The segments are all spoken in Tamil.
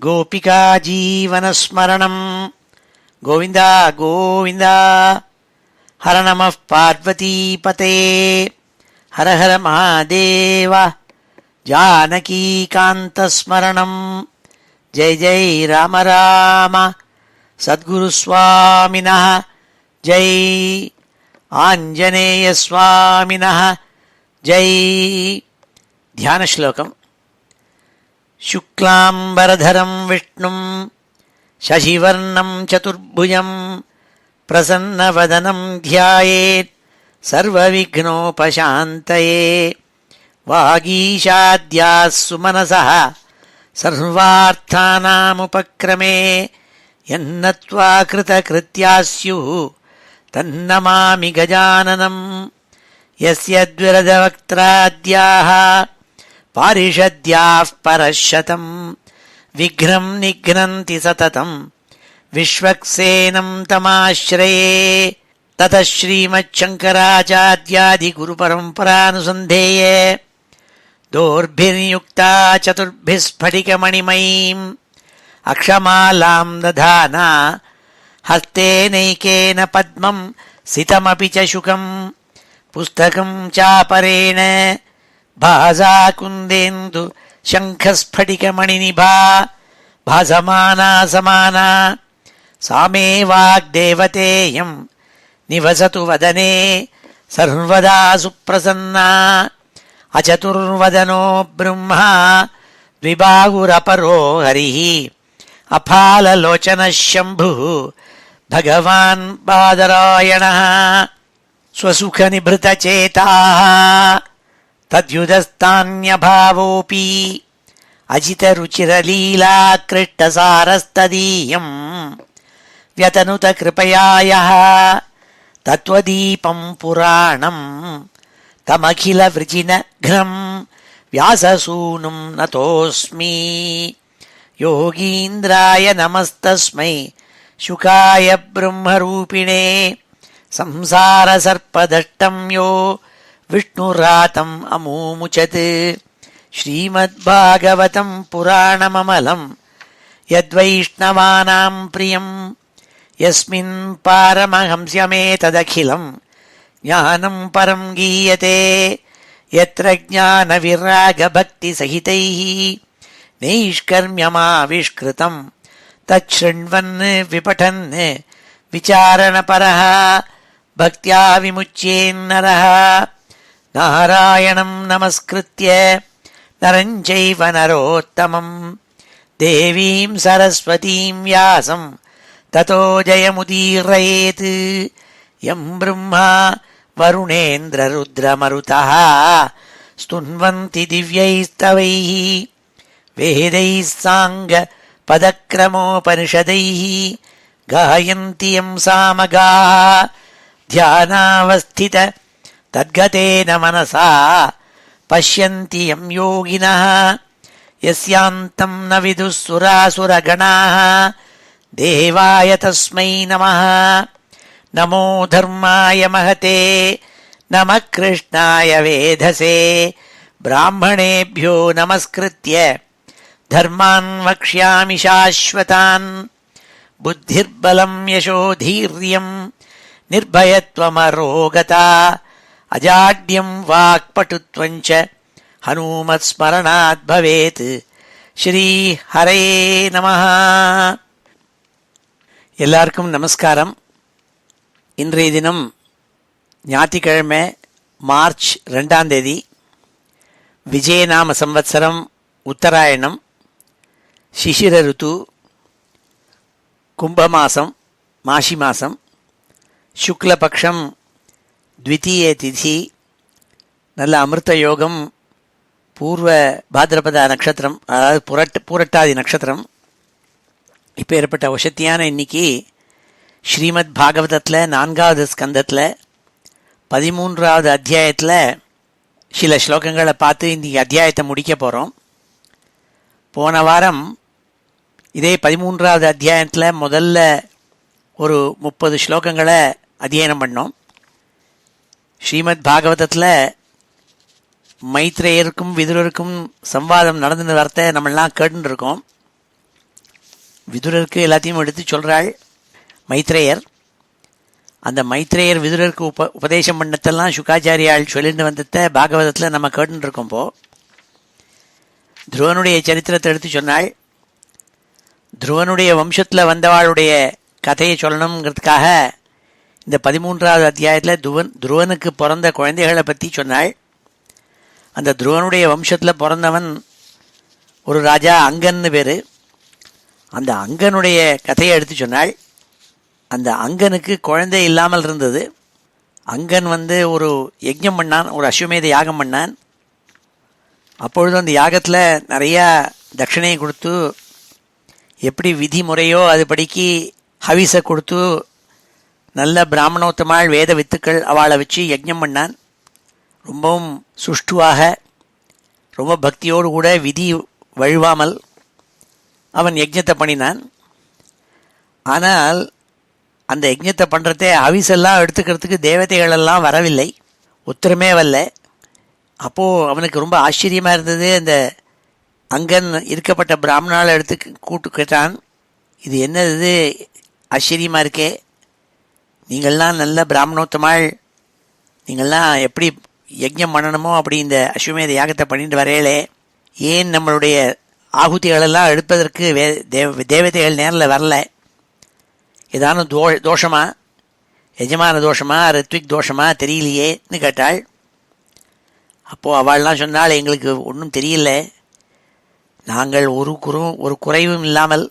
गोपिका जीवनस्मरणं गोविन्द गोविन्द। हर नमः पार्वतीपते हर हर महादेव। जानकीकान्तस्मरणं जय जय राम राम। सद्गुरुस्वामिनः जय, आञ्जनेयस्वामिनः जय। ध्यानश्लोकम्। शुक्लाम्बरधरं विष्णुं शशिवर्णं चतुर्भुजं प्रसन्नवदनं ध्यायेत् सर्वविघ्नोपशान्तये। वागीशाद्याः सुमनसः सर्वार्थानामुपक्रमे यन्नत्वा कृतकृत्याः स्युः तन्नमामि गजाननं। यस्य द्विरदवक्त्राद्याः पारिषद्याः परशतं विघ्नं निघ्नन्ति सततं विश्वक्सेनं तमाश्रये। ततः श्रीमच्छङ्कराचार्यादिगुरुपरम्परानुसन्धेये दोर्भिर्युक्ता चतुर्भिः स्फटिकमणिमयीम् अक्षमालां दधाना हस्तेनैकेन पद्मं सितमपि च शुकं पुस्तकं चापरेण भासा कुन्देन्दु शङ्खस्फटिकमणिनिभा भासमाना समाना। सा मे वाग्देवतेयं निवसतु वदने सर्वदा सुप्रसन्ना। अचतुर्वदनो ब्रह्मा द्विबाहुरपरो हरिः अफाललोचनः शम्भुः भगवान् बादरायणः। स्वसुखनिभृतचेताः तद्युदस्तान्यभावोऽपि अजितरुचिरलीलाकृष्टसारस्तदीयं व्यतनुतकृपया यः तत्त्वदीपं पुराणं तमखिलवृजिनघ्नं व्याससूनुं नतोऽस्मि। योगीन्द्राय नमस्तस्मै शुकाय ब्रह्मरूपिणे संसारसर्पदष्टं यो विष्णुरातम् अमूमुचत्। श्रीमद्भागवतं पुराणममलं यद्वैष्णवानां प्रियं यस्मिन् पारमहंस्यमेतदखिलं ज्ञानं परं गीयते। यत्र ज्ञानविरागभक्तिसहितैः नैष्कर्म्यमाविष्कृतं तच्छृण्वन् विपठन् विचारणपरः भक्त्या विमुच्येन्नरः। नारायणं नमस्कृत्य नरं चैव नरोत्तमं देवीं सरस्वतीं व्यासं ततो जयमुदीरयेत्। यं ब्रह्मा वरुणेन्द्ररुद्रमरुतः स्तुन्वन्ति दिव्यैस्तवैः वेदैः साङ्गपदक्रमोपनिषदैः गायन्ति यं सामगाः ध्यानावस्थित तद्गतेन मनसा पश्यन्ति यं योगिनः। यस्यान्तं न विदुः सुरासुरगणाः देवाय तस्मै नमः। नमो धर्माय महते नमः कृष्णाय वेधसे ब्राह्मणेभ्यो नमस्कृत्य धर्मान् वक्ष्यामि शाश्वतान्। बुद्धिर्बलं यशोधीर्यं निर्भयत्वमरोगता अजाड्यं वाक्पटुत्वं च हनुमत्स्मरणात् भवेत्। श्री हरे நமः. எல்லாருக்கும் நமஸ்காரம். இன்றைய தினம் ஞாயிற்றுக்கிழமை மார்ச் 2ஆம் தேதி விஜயநாம சம்வத்சரம் உத்தராயணம் சிசிர ருத்து கும்பமாசம் மாசி மாசம் சுக்லபக்ஷம் த்விதீய திதி. நல்ல அமிர்த யோகம். பூர்வ பாத்ரபத நட்சத்திரம், அதாவது பூரட்டாதி நட்சத்திரம். இப்போ ஏற்பட்ட வசத்தியான இன்னைக்கு ஸ்ரீமத் பாகவதத்தில் 4வது ஸ்கந்தத்தில் 13வது அத்தியாயத்தில் சில ஸ்லோகங்களை பார்த்து இன்றைக்கி அத்தியாயத்தை முடிக்க போகிறோம். போன வாரம் இதே 13வது அத்தியாயத்தில் முதல்ல ஒரு 30 ஸ்லோகங்களை அத்தியனம் பண்ணோம். ஸ்ரீமத் பாகவதத்தில் மைத்ரேயருக்கும் விதுரருக்கும் சம்வாதம் நடந்துன்னு வரத்தை நம்மளாம் கேட்டுருக்கோம். விதுரருக்கு எல்லாத்தையும் எடுத்து சொல்கிறாள் மைத்ரேயர். அந்த மைத்ரேயர் விதுரருக்கு உபதேசம் பண்ணத்தெல்லாம் சுகாச்சாரியால் சொல்லிட்டு வந்ததை பாகவதத்தில் நம்ம கேட்டுன்னு இருக்கோம்போ துருவனுடைய சரித்திரத்தை எடுத்து சொன்னாள். துருவனுடைய வம்சத்தில் வந்தவாளுடைய கதையை சொல்லணுங்கிறதுக்காக இந்த 13வது அத்தியாயத்தில் துருவனுக்கு பிறந்த குழந்தைகளை பற்றி சொன்னாள். அந்த துருவனுடைய வம்சத்தில் பிறந்தவன் ஒரு ராஜா அங்கன்னு பேர். அந்த அங்கனுடைய கதையை எடுத்து சொன்னாள். அந்த அங்கனுக்கு குழந்தை இல்லாமல் இருந்தது. அங்கன் ஒரு யஜ்ஞம் பண்ணான், ஒரு அஸ்வமேத யாகம் பண்ணான். அப்பொழுது அந்த யாகத்தில் நிறையா தட்சிணையை கொடுத்து எப்படி விதிமுறையோ அதுபடிக்கு ஹவிசை கொடுத்து நல்ல பிராமணோத்தமாள் வேத வித்துக்கள் அவளை வச்சு யஜ்ஞம் பண்ணான். ரொம்பவும் சுஷ்டுவாக ரொம்ப பக்தியோடு கூட விதி வழுவாமல் அவன் யஜ்ஞத்தை பண்ணினான். ஆனால் அந்த யஜ்ஞத்தை பண்ணுறதே ஹவிசெல்லாம் எடுத்துக்கிறதுக்கு தேவதைகளெல்லாம் வரவில்லை, உத்தரமே வரல. அப்போது அவனுக்கு ரொம்ப ஆச்சரியமாக இருந்தது. அந்த அங்கன் இருக்கப்பட்ட பிராமணால் எடுத்து கூட்டு கேட்டான், இது என்னது ஆச்சரியமாக இருக்கே, நீங்கள்லாம் நல்ல பிராமணோத்தமாள், நீங்கள்லாம் எப்படி யஜ்ஞம் பண்ணணுமோ அப்படி இந்த அஸ்வமேத யாகத்தை பண்ணிட்டு வரையிலே, ஏன் நம்மளுடைய ஆகுதிகளெல்லாம் எடுப்பதற்கு தேவதைகள் நேரில் வரல, ஏதானும் தோஷமா, எஜமான தோஷமா, ரித்விக் தோஷமா தெரியலையேன்னு கேட்டாள். அப்போது அவள்லாம் சொன்னால், எங்களுக்கு ஒன்றும் தெரியல, நாங்கள் ஒரு குறைவும் இல்லாமல்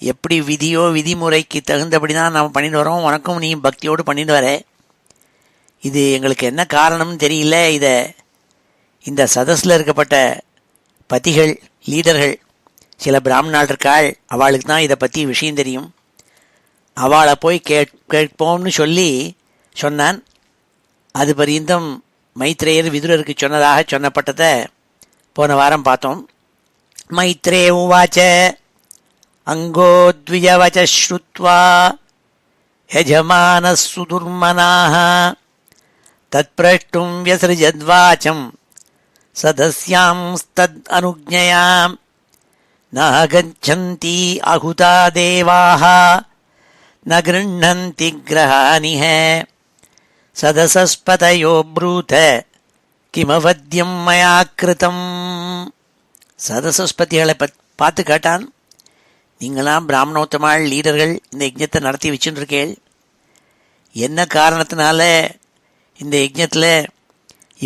எப்படி விதியோ விதிமுறைக்கு தகுந்தபடி தான் நாம் பண்ணிட்டு வரோம், உனக்கும் நீ பக்தியோடு பண்ணிட்டு வர, இது எங்களுக்கு என்ன காரணம்னு தெரியல. இந்த சதஸில் இருக்கப்பட்ட பதிகள் லீடர்கள் சில பிராமணாள் இருக்காள், அவளுக்கு தான் இதை பற்றி விஷயம் தெரியும், அவளை போய் கேட்போம்னு சொன்னான். அது பரியந்தம் மைத்ரேயர் விதுரருக்கு சொன்னதாக சொன்னப்பட்டதை போன வாரம் பார்த்தோம். மைத்ரே உவாச்ச அங்கோத்விஜவச ஸ்ருத்வா யஜமானः சுதுர்மனாः தத்பிரஷ்டும் வ்யஸ்ருஜத்வாச்சம் சதஸ்யாம்ஸ்தத் அனுஜ்ஞயாம் நாகச்சந்தி அகுதா தேவாः ந கிருண்ணந்தி கிரஹாணிஹ சதசஸ்பதயோ ப்ரூத கிமவத்யம் மயா கிருதம். சதசஸ்பதிகளை பார்த்து கேட்டான், நீங்களாம் பிராமணோத்தமாள் லீடர்கள் இந்த யஜ்ஞத்தை நடத்தி வச்சுருக்கேள், என்ன காரணத்தினால இந்த யஜ்ஞத்தில்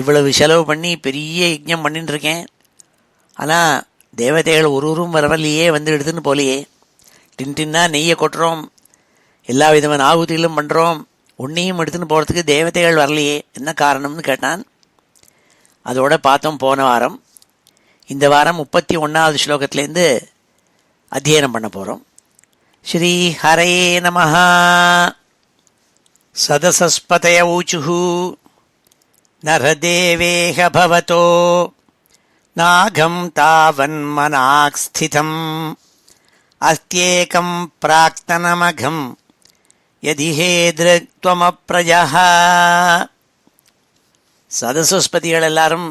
இவ்வளவு செலவு பண்ணி பெரிய யஜ்ஞம் பண்ணிட்டு இருக்கேன், ஆனால் தேவதைகள் ஒருவரும் வரவில்லையே, வந்து எடுத்துன்னு போலையே, டின்னா நெய்யை கொட்டுறோம், எல்லா விதமான ஆகுதிகளும் பண்ணுறோம், ஒன்றையும் எடுத்துன்னு போகிறதுக்கு தேவதைகள் வரலையே, என்ன காரணம்னு கேட்டான். அதோட பார்த்தோம் போன வாரம். இந்த வாரம் 31வது ஸ்லோகத்திலேருந்து அத்தியனம் பண்ண போகிறோம். ஸ்ரீ ஹரே நமஹ. சதசஸ்பதய ஊச்சுஹு நரதேவேஹ பவதோ நாகம் தாவன்மனாக் ஸ்திதம் அஸ்த்யேகம் பிராக்தனமகம் யதிஹேத்ருத்வமப்ரஜஹ. சதசஸ்பதிகள் எல்லாரும்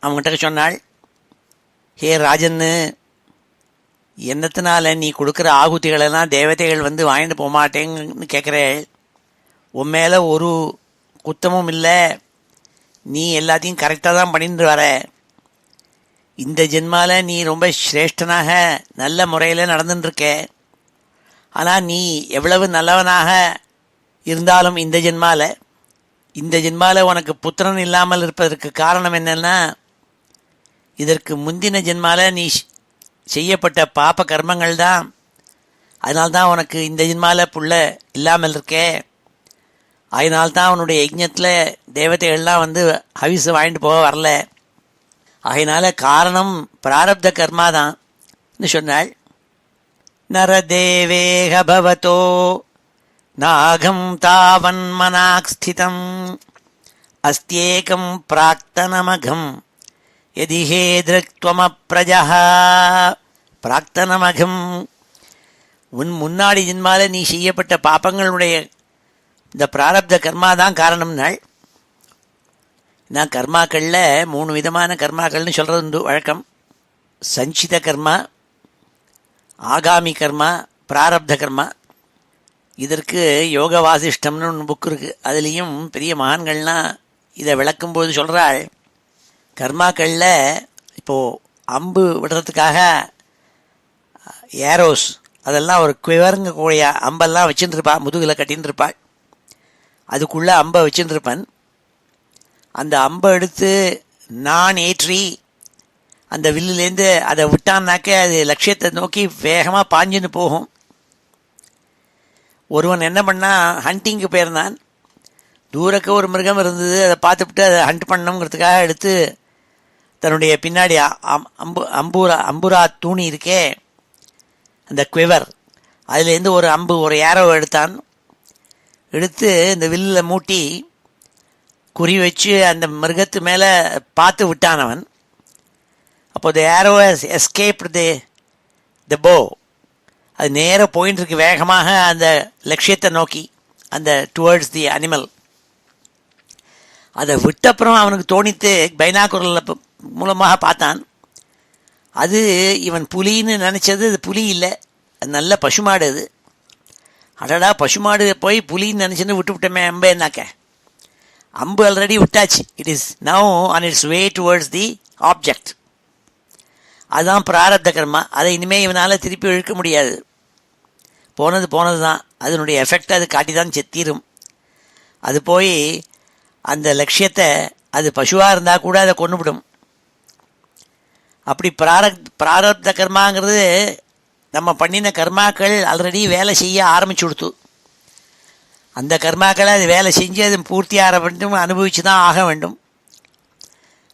அவங்ககிட்ட சொன்னாள், ஹே ராஜன்னு, என்னத்தினால நீ கொடுக்குற ஆகுதிகளெல்லாம் தேவதைகள் வந்து வாங்கிட்டு போகமாட்டேங்கன்னு கேட்குறேள், உன் மேலே ஒரு குத்தமும் இல்லை, நீ எல்லாத்தையும் கரெக்டாக தான் பண்ணிட்டு வர, இந்த ஜென்மால நீ ரொம்ப சிரேஷ்டனாக நல்ல முறையில் நடந்துட்டுருக்க, ஆனால் நீ எவ்வளவு நல்லவனாக இருந்தாலும் இந்த ஜென்மால உனக்கு புத்திரன் இல்லாமல் இருப்பதற்கு காரணம் என்னன்னா, இதற்கு முந்தின ஜென்மால நீ செய்யப்பட்ட பாப கர்மங்கள் தான், அதனால்தான் உனக்கு இந்த ஜென்மால புள்ள இல்லாமல் இருக்கே, அதனால்தான் அவனுடைய யஜ்ஞத்தில் தேவதைகள்லாம் வந்து ஹவிசு வாங்கிட்டு போக வரல, அதனால காரணம் பிராரப்த கர்மா தான் சொன்னாள். நரதேவேஹ பவதோ நாகம் தாவன்மனாக் ஸ்திதம் அஸ்த்யேகம் பிராக்தனமகம் யதிஹேத்ருத்வமப்ரஜஹ. பிராக்தனமகம், முன்னாடி ஜென்மால நீ செய்யப்பட்ட பாப்பங்களுடைய இந்த பிராரப்த கர்மா தான் காரணம்னாள். நான் கர்மாக்களில் 3 விதமான கர்மாக்கள்னு சொல்கிறது உண்டு வழக்கம். சஞ்சித கர்மா, ஆகாமி கர்மா, பிராரப்த கர்மா. இதற்கு யோக வாசிஷ்டம்னு ஒன்று புக் இருக்குது. அதுலேயும் பெரிய மகான்கள்லாம் இதை விளக்கும்போது சொல்கிறாள், கர்மாக்களில் இப்போது அம்பு விடுறதுக்காக ஏரோஸ் அதெல்லாம் ஒரு குவருங்க கூடிய அம்பெல்லாம் வச்சுட்டு இருப்பாள், முதுகில் கட்டின்னு இருப்பாள். அதுக்குள்ளே அம்பை வச்சுட்டு இருப்பேன். அந்த அம்பை எடுத்து நான் ஏற்றி அந்த வில்லுலேருந்து அதை விட்டான்னாக்க அது லட்சியத்தை நோக்கி வேகமாக பாஞ்சுன்னு போகும். ஒருவன் என்ன பண்ணால், ஹண்டிங்கு போயிருந்தான். தூரக்க ஒரு மிருகம் இருந்தது, அதை பார்த்துவிட்டு அதை ஹண்ட் பண்ணணுங்கிறதுக்காக எடுத்து தன்னுடைய பின்னாடி அம்புரா தூணி இருக்கே, அந்த குவர், அதுலேருந்து ஒரு அம்பு, ஒரு ஏரோ எடுத்தான். எடுத்து இந்த வில்லில் மூட்டி குறி வச்சு அந்த மிருகத்து மேலே பார்த்து விட்டான் அவன். அப்போ த ஏரோ எஸ்கேப்டு த போ. அது நேராக போயின்னு இருக்கு வேகமாக அந்த லட்சியத்தை நோக்கி, அந்த டுவர்ட்ஸ் தி அனிமல். அதை விட்டப்புறம் அவனுக்கு தோணித்து பைனாக்குரல் மூலமாக பார்த்தான். அது இவன் புலின்னு நினச்சது, அது புலி இல்லை, அது நல்ல பசுமாடு. அது அடடா, பசுமாடு போய் புலின்னு நினச்சின்னு விட்டுவிட்டோமே அம்பேன்னாக்க. அம்பு ஆல்ரெடி விட்டாச்சு. It is now on it's way towards the object. அதுதான் பிராரப்த கர்மா. அதை இனிமேல் இவனால் திருப்பி இழுக்க முடியாது. போனது தான். அதனுடைய எஃபெக்ட் அது காட்டி தான் செத்தீரும். அது போய் அந்த லட்சியத்தை, அது பசுவாக இருந்தால் கூட அதை கொண்டுவிடும். அப்படி பிராரப்த கர்மாங்கிறது நம்ம பண்ணின கர்மாக்கள் ஆல்ரெடி வேலை செய்ய ஆரம்பிச்சு கொடுத்து, அந்த கர்மாக்களை அது வேலை செஞ்சு அது பூர்த்தி ஆக வேண்டும், அனுபவித்து தான் ஆக வேண்டும்.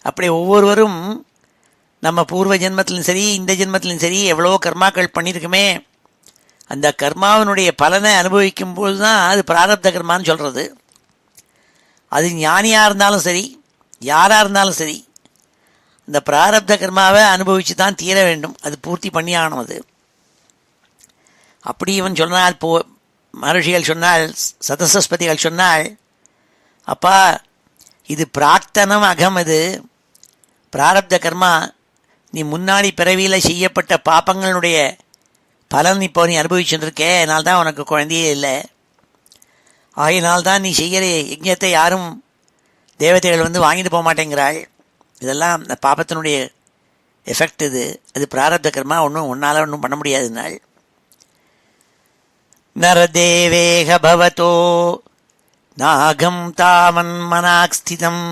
அப்படி ஒவ்வொருவரும் நம்ம பூர்வ ஜென்மத்திலும் சரி இந்த ஜென்மத்திலும் சரி எவ்வளோ கர்மாக்கள் பண்ணியிருக்குமே, அந்த கர்மாவினுடைய பலனை அனுபவிக்கும் போது தான் அது பிராரப்த கர்மான்னு சொல்கிறது. அது ஞானியாக இருந்தாலும் சரி யாராக இருந்தாலும் சரி அந்த பிராரப்த கர்மாவை அனுபவித்து தான் தீர வேண்டும், அது பூர்த்தி பண்ணி ஆகணும். அது அப்படி இவன் சொன்னால், மகர்ஷிகள் சொன்னால், சதசஸ்பதிகள் சொன்னால், அப்பா இது பிரார்த்தனம் அகம், இது பிராரப்த கர்மா. நீ முன்னாடி பிறவியில் செய்யப்பட்ட பாப்பங்களுடைய பலன் இப்போ நீ அனுபவிச்சுருக்கே, அதனால்தான் உனக்கு குழந்தையே இல்லை. ஆகையினால்தான் நீ செய்கிற யஜ்ஞத்தை யாரும் தேவதைகள் வந்து வாங்கிட்டு போக மாட்டேங்கிறாள். இதெல்லாம் அந்த பாப்பத்தினுடைய எஃபெக்ட். இது அது பிராரப்த கர்மா, ஒன்றால் ஒன்றும் பண்ண முடியாதுனால். நரதேவேக பவதோ நாகம் தாமன் மனாக்ஸ்திதம்.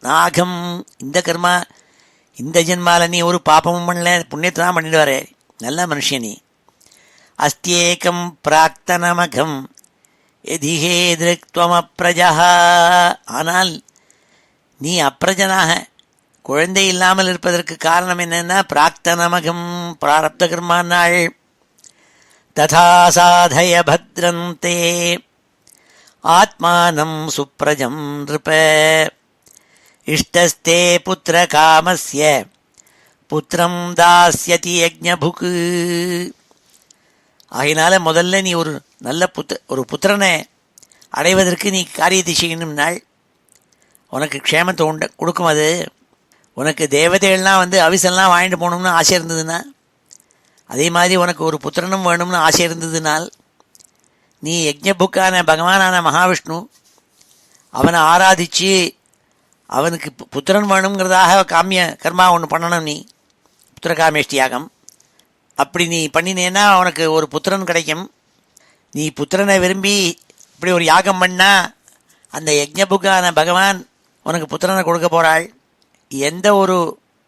நாகம், இந்த கர்மா, இந்த ஜென்மாவில் நீ ஒரு பாப்பமும் பண்ணல, புண்ணியத்தை தான் பண்ணிட்டு வர நல்ல மனுஷன் நீ. அஸ்தியேகம் பிராக்தனமகம் எதிஹே திருக்துவமப்ரஜா. ஆனால் நீ அப்ரஜனாக குழந்தை இல்லாமல் இருப்பதற்கு காரணம் என்னென்னா பிராக்தனமகம், பிராரப்த கர்மானாள். ததா சாதய பத்ரந்தே ஆத்மானம் சுப்ரஜம் நிருப. இஷ்டஸ்தே புத்திர காமஸ்ய புத்திரம் தாஸ்யதி யஜ்ஞபுக். ஆகையினால முதல்ல நீ ஒரு நல்ல ஒரு புத்திரனை அடைவதற்கு நீ காரியத்தை செய்யணும்னாள். உனக்கு க்ஷேமத்தை கொடுக்கும். அது உனக்கு தேவதைகள்லாம் வந்து அவிசெல்லாம் வாங்கிட்டு போகணும்னு ஆசை இருந்ததுன்னா, அதே மாதிரி உனக்கு ஒரு புத்திரனும் வேணும்னு ஆசை இருந்ததுனால் நீ யஜ்ஞபுக்கான பகவானான மகாவிஷ்ணு அவனை ஆராதித்து அவனுக்கு புத்திரன் வேணுங்கிறதாக காமிய கர்மா ஒன்று பண்ணணும். நீ புத்திரகாமேஷ்டி யாகம் அப்படி நீ பண்ணினேன்னா உனக்கு ஒரு புத்திரன் கிடைக்கும். நீ புத்திரனை விரும்பி இப்படி ஒரு யாகம் பண்ணால் அந்த யஜ்ஞபுக்கான பகவான் உனக்கு புத்திரனை கொடுக்க போகிறாள். எந்த ஒரு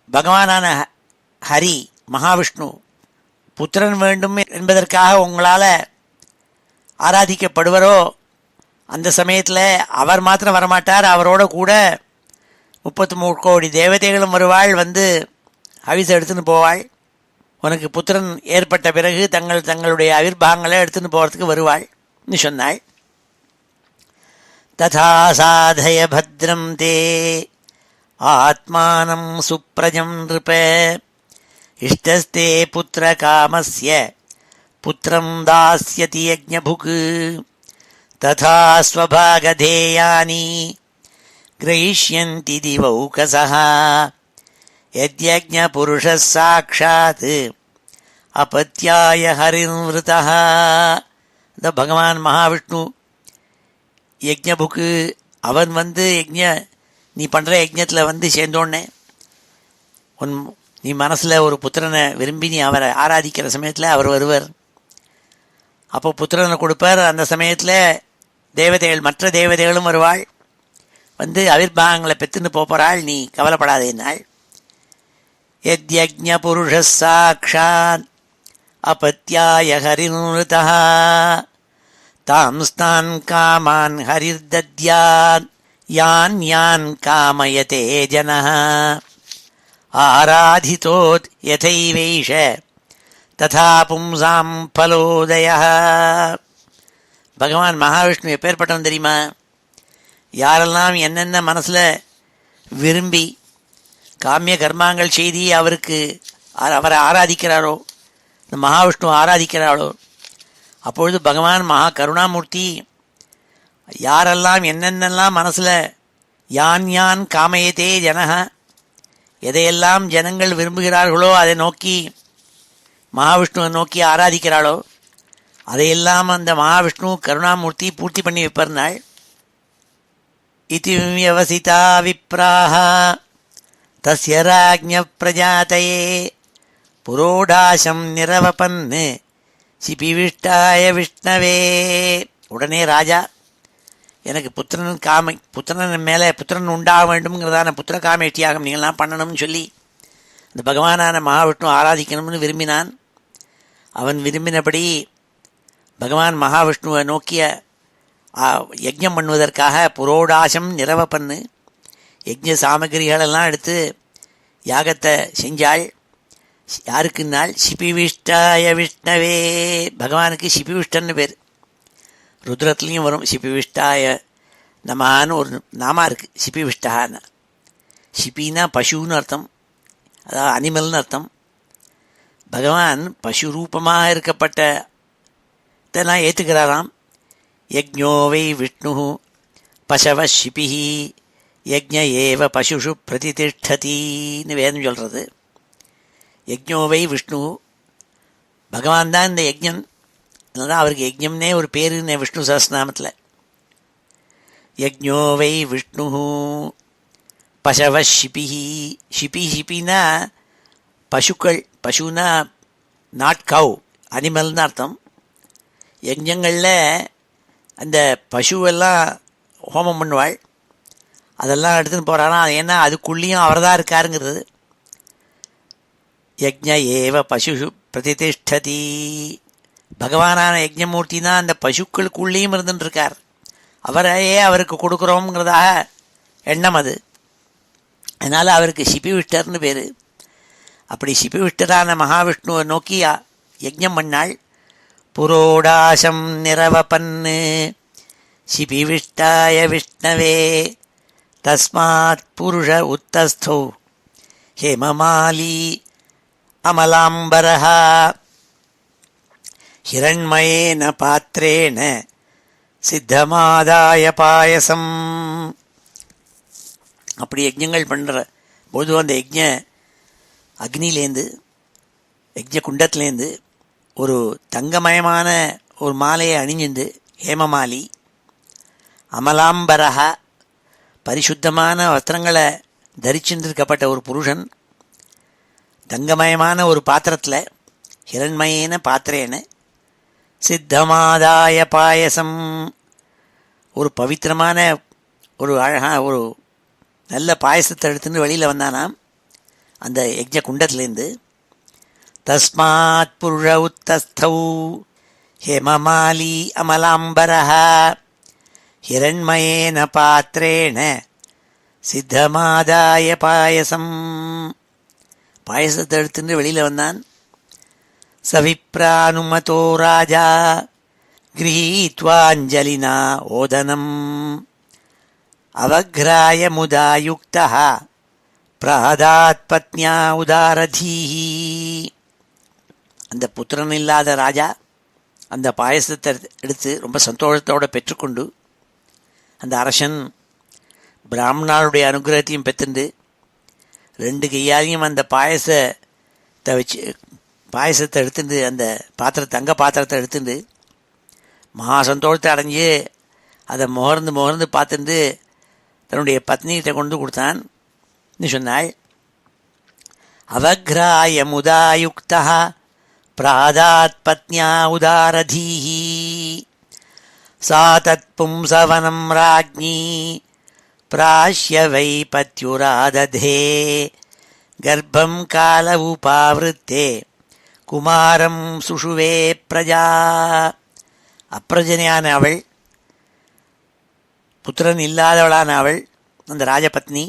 பகவானான ஹரி மகாவிஷ்ணு புத்திரன் வேண்டும் என்பதற்காக உங்களால் ஆராதிக்கப்படுவரோ, அந்த சமயத்தில் அவர் மாத்திரம் வரமாட்டார், அவரோட கூட 33 கோடி தேவதைகளும் வருவாள், வந்து ஹவிசை எடுத்துன்னு போவாள். உனக்கு புத்திரன் ஏற்பட்ட பிறகு தங்களுடைய அவிர்பாகங்களை எடுத்துன்னு போகிறதுக்கு வருவாள்னு சொன்னாள். ததா சாதய பத்ரம் தே ஆத்மானம் சுப்ரஜம் நிருப. இஷ்டஸ்தே புத்திர காமஸ்ய புத்திரம் தாஸ்யதி யஜ்ஞபுக். ததா ஸ்வபாகதேயானி கிரஹிஷ்யந்தி திவௌகசஹ. யத்யஜ்ஞ புருஷः சாக்ஷாத் அபத்யாய ஹரின்விருதா. இந்த பகவான் மகாவிஷ்ணு யஜ்ஞபுக்கு அவன் நீ பண்ணுற யஜ்ஞத்தில் சேர்ந்தோடனே நீ மனசில் ஒரு புத்திரனை விரும்பி நீ அவரை ஆராதிக்கிற சமயத்தில் அவர் வருவர். அப்போ புத்திரனை கொடுப்பார். அந்த சமயத்தில் தேவதைகள், மற்ற தேவதைகளும் வருவாள், அவிர்பாகங்களை பெற்றுன்னு போகிறாள். நீ கவலைப்படாதேன்னாள். யஜ்ஞ புருஷ சாட்சாத் அபத்யாய ஹரின்விருதா தாம்ஸ்தான் காமான் ஹரிர்தத்யாத் யான் யான் காமயதே ஜனஹ ஆராதிதோத் யதைவைஷ ததா பும்சாம் பலோதயः. பகவான் மகாவிஷ்ணு எப்பேற்பட்டவன் தெரியுமா? யாரெல்லாம் என்னென்ன மனசில் விரும்பி காமிய கர்மாங்கள் செய்தி அவரை ஆராதிக்கிறாரோ, இந்த மகாவிஷ்ணு ஆராதிக்கிறாளோ, அப்பொழுது பகவான் மகா கருணாமூர்த்தி யாரெல்லாம் என்னென்னலாம் மனசில் யான் யான் காமயத்தே ஜனஹ, எதையெல்லாம் ஜனங்கள் விரும்புகிறார்களோ அதை நோக்கி மகாவிஷ்ணுவை நோக்கி ஆராதிக்கிறாளோ அதையெல்லாம் அந்த மகாவிஷ்ணு கருணாமூர்த்தி பூர்த்தி பண்ணி வைப்பர்னாள். இதி வியவசிதா விப்ராஹ தஸ்ய ராஜ்ஞ பிரஜாதயே புரோடாசம் நிரவபன் சிபிவிஷ்டாய விஷ்ணவே. உடனே ராஜா, எனக்கு புத்திரன் மேலே புத்திரன் உண்டாக வேண்டும்ங்கிறதான புத்திர காமேட்டியாகம் நீங்கள்லாம் பண்ணணும்னு சொல்லி அந்த பகவானான மகாவிஷ்ணு ஆராதிக்கணும்னு விரும்பினான். அவன் விரும்பினபடி பகவான் மகாவிஷ்ணுவை நோக்கிய யஜ்ஞம் பண்ணுவதற்காக புரோடாசம் நிரவப்பண்ணு யஜ்ஞ சாமகிரிகளெல்லாம் எடுத்து யாகத்தை செஞ்சாள். யாருக்குன்னாள்? சிபிவிஷ்டாய விஷ்ணவே. பகவானுக்கு சிபிவிஷ்டன்னு பேர். ருத்ரத்துலேயும் வரும் சிபிவிஷ்டாய நமான்னு ஒரு நாமா இருக்குது. சிபிவிஷ்டான்னு, சிபின்னா பசுன்னு அர்த்தம், அதாவது அனிமல்னு அர்த்தம். பகவான் பசு ரூபமாக இருக்கப்பட்ட இதெல்லாம் ஏற்றுக்கிறாராம். யஜ்ஞோ வை விஷ்ணு பசவ சிபிஹி யஜ்ஞ ஏவ பசுஷு பிரதிதிஷ்டதின்னு வேதம் சொல்கிறது. யஜ்ஞோ வை விஷ்ணு, பகவான் தான் இந்த யஜ்ஞன். அதனால்தான் அவருக்கு யஜ்ஞம்னே ஒரு பேருன்னு விஷ்ணு சஹஸ்ரநாமத்தில். யஜ்ஞோ வை விஷ்ணு பசவ சிபிஹி. சிபினா பசுக்கள், பசுனா நாட் கவ், அனிமல்னு அர்த்தம். யஜ்ஞங்களில் அந்த பசுவெல்லாம் ஹோமம் பண்ணுவாள், அதெல்லாம் எடுத்துன்னு போகிறாராம். ஏன்னா அதுக்குள்ளேயும் அவர் தான் இருக்காருங்கிறது. யஜ்ஞ ஏவ பசுஷு பிரதிதிஷ்டதி. பகவானான யஜ்ஞமூர்த்தி தான் அந்த பசுக்களுக்குள்ளேயும் இருந்துட்டுருக்கார். அவரையே அவருக்கு கொடுக்குறோங்கிறதாக எண்ணம் அது. அதனால் அவருக்கு சிபிவிஷ்டர்னு பேர். அப்படி சிபிவிஷ்டரான மகாவிஷ்ணுவை நோக்கி யஜ்ஞம் பண்ணாள். புரோடாசம் நிரவபன்னு சிபிவிஷ்டாய விஷ்ணவே தஸ்மாத் புருஷ உத்தஸ்தோ ஹேமமாலி அமலாம்பரஹ ஹிரண்மயேன பாத்திரேன சித்தமாதாய பாயசம். அப்படி யஜ்ஞங்கள் பண்ணுற போது அந்த யஜ்ஞ அக்னிலேருந்து, யஜ்ஞ குண்டத்துலேருந்து ஒரு தங்கமயமான ஒரு மாலையை அணிஞ்சிருந்து, ஹேமமாலி, அமலாம்பரஹ பரிசுத்தமான வஸ்திரங்களை தரிச்சிருக்கப்பட்ட ஒரு புருஷன் தங்கமயமான ஒரு பாத்திரத்தில், ஹிரண்மயேன பாத்திரேன சித்தமாதாய பாயசம், ஒரு பவித்திரமான ஒரு அழகான ஒரு நல்ல பாயசத்தை எடுத்துன்னு வெளியில் வந்தானாம் அந்த யஜ்ஞ குண்டத்துலேருந்து. தஸ்மாத் புருஷ உத்தஸ்தௌ ஹேமமாலி அமலாம்பரஹ ஹிரண்மயேன பாத்திரேன சித்தமாதாய பாயசம். பாயசத்தை எடுத்துட்டு வெளியில் வந்தான். சவிப்ரானுமதோ ராஜா கிரஹீத்வாஞ்சலினா ஓதனம் அவக்ராய முதாயுக்தः பிராதாத் பத்னியா உதாரதீஹி. அந்த புத்திரன் இல்லாத ராஜா அந்த பாயசத்தை எடுத்து ரொம்ப சந்தோஷத்தோடு பெற்றுக்கொண்டு அந்த அரசன் பிராமணாளுடைய அனுகிரகத்தையும் பெற்றுண்டு 2 கையாலையும் அந்த பாயசத்தை வச்சு பாயசத்தை எடுத்துட்டு அந்த தங்க பாத்திரத்தை எடுத்துட்டு மகா சந்தோஷத்தை அடைஞ்சு அதை முகர்ந்து பார்த்துட்டு தன்னுடைய பத்னிகிட்ட கொண்டு கொடுத்தான். சொன்னாள், அவக்ராய முதாயுக்தா பிராதாத் பத்னியா உதாரதீஹி சா தத் பும்சவனம் ராஜ்ஞி பிராஷ்ய வை பத்யுராததே கர்ப்பம் கால உபாவிருத்தே குமாரம் சுஷுவே பிரஜா. அப்பிரஜனையான அவள், புத்திரன் இல்லாதவளான அவள், அந்த ராஜபத்னி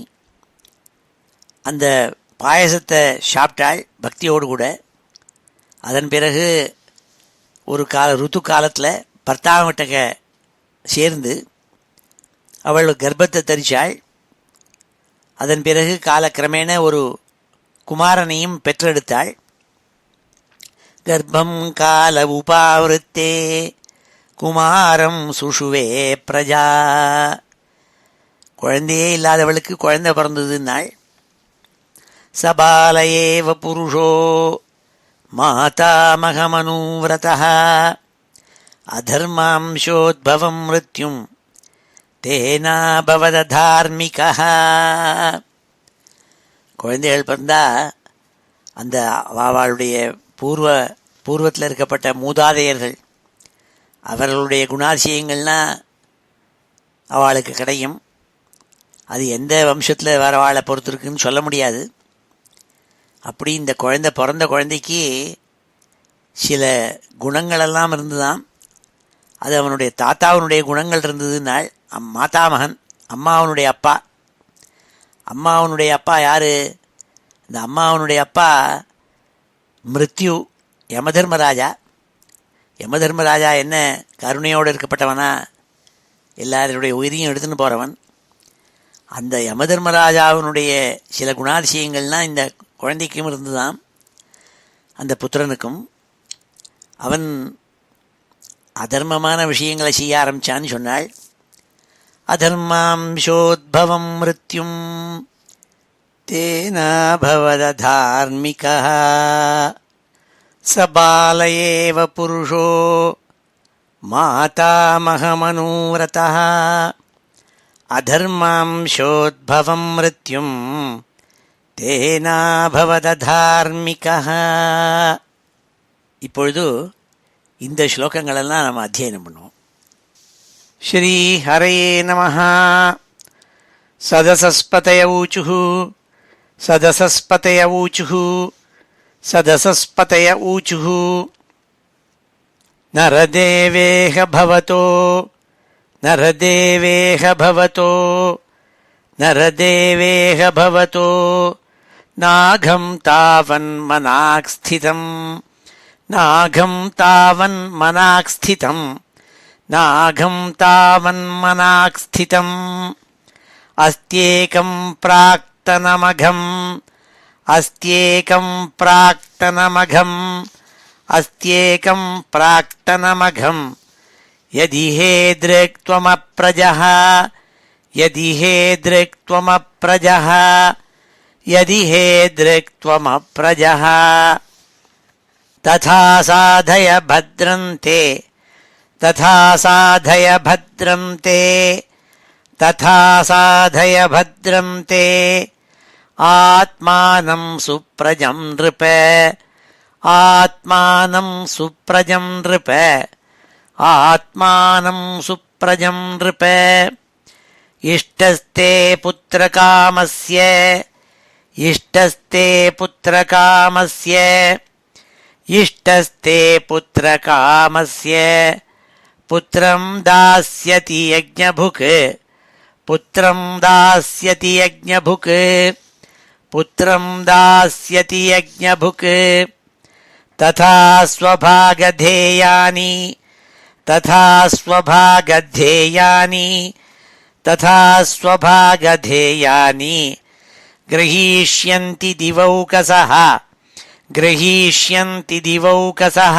அந்த பாயசத்தை சாப்பிட்டாள் பக்தியோடு கூட. அதன் பிறகு ஒரு ருத்து காலத்தில் பர்த்தாவிட்ட சேர்ந்து அவள் கர்ப்பத்தை தரித்தாள். அதன் பிறகு காலக்கிரமேண ஒரு குமாரனையும் பெற்றெடுத்தாள். கர்ப்பம் கால உபாவிருத்தே குமாரம் சுஷுவே பிரஜா. குழந்தையே இல்லாதவளுக்கு குழந்தை பிறந்ததுன்னாள். சபாலயேவ புருஷோ மாதாமகமனுவிரதः அதர்மாம்சோத்பவம் மிருத்யும் தேனாபவத தார்மிகः. குழந்தைகள் பிறந்தா அந்த அவளுடைய பூர்வத்தில் இருக்கப்பட்ட மூதாதையர்கள் அவர்களுடைய குணாதிசயங்கள்லாம் அவளுக்கு கிடைக்கும். அது எந்த வம்சத்தில் வரவாளை பொறுத்து இருக்குன்னு சொல்ல முடியாது. அப்படி இந்த பிறந்த குழந்தைக்கு சில குணங்களெல்லாம் இருந்துதான். அது அவனுடைய தாத்தாவனுடைய குணங்கள் இருந்ததுனால் மாதாமகன், அம்மாவனுடைய அப்பா. அம்மாவனுடைய அப்பா யார்? இந்த அம்மாவனுடைய அப்பா மிருத்யு, யமதர்மராஜா. யமதர்மராஜா என்ன கருணையோடு இருக்கப்பட்டவனா, எல்லாருடைய உயிரையும் எடுத்துன்னு போகிறவன். அந்த யமதர்மராஜாவினுடைய சில குணாதிசயங்கள்லாம் இந்த குழந்தைக்கும் இருந்துதான், அந்த புத்திரனுக்கும். அவன் அதர்மமான விஷயங்களை செய்ய ஆரம்பித்தான்னு சொன்னாள். அதர்மாம்சோத்பவம் மிருத்யும் தேனாபவத தார்மிகः சபாலயேவ புருஷோ மாதாமகமனுவிரதः அதர்மாம்சோத்பவம் மிருத்யும் தேனாபவத தார்மிகः. இப்பொழுது இந்த ஸ்லோகங்களெல்லாம் நம்ம அத்தியனம் பண்ணுவோம். ஸ்ரீ ஹரயே நமஹ. சதசஸ்பதய ஊச்சுः சதசஸ்பதய ஊச்சுः சதசஸ்பதய ஊச்சுः நரதேவேஹ பவதோ நரதேவேஹ பவதோ நரதேவேஹ பவதோ நாகம் தாவன் மனாக் ஸ்திதம் நாகம் தாவன் மனாக் ஸ்திதம் நாகம் தாவன் மனாக் ஸ்திதம் அஸ்த்யேகம் பிராக்தனமகம் அஸ்த்யேகம் பிராக்தனமகம் அஸ்த்யேகம் பிராக்தனமகம் யதி ஹேத்ருக் த்வமப்ரஜः யதி ஹேத்ருக் த்வமப்ரஜः யதி ஹேத்ருக் த்வமப்ரஜः ததா சாதய பத்ரந்தே ததா சாதய பத்ரந்தே ததா சாதய பத்ரந்தே ஆத்மானம் சுப்ரஜம் நிருப ஆத்மானம் சுப்ரஜம் நிருப ஆத்மானம் சுப்ரஜம் நிருப இஷ்டஸ்தே புத்திரகாமஸ்ய இஷ்டஸ்தே புத்திரகாமஸ்ய இஷ்டஸ்தே புத்திரகாமஸ்ய புத்திரம் தாஸ்யதி யஜ்ஞபுக் புத்திரம் தாஸ்யதி யஜ்ஞபுக் புத்திரம் தாஸ்யதி யஜ்ஞபுக் ததா ஸ்வபாகதேயானி ததா ஸ்வபாகதேயானி ததா ஸ்வபாகதேயானி கிரஹீஷ்யந்தி திவௌகசஹ கிரஹீஷ்யந்தி திவௌகசஹ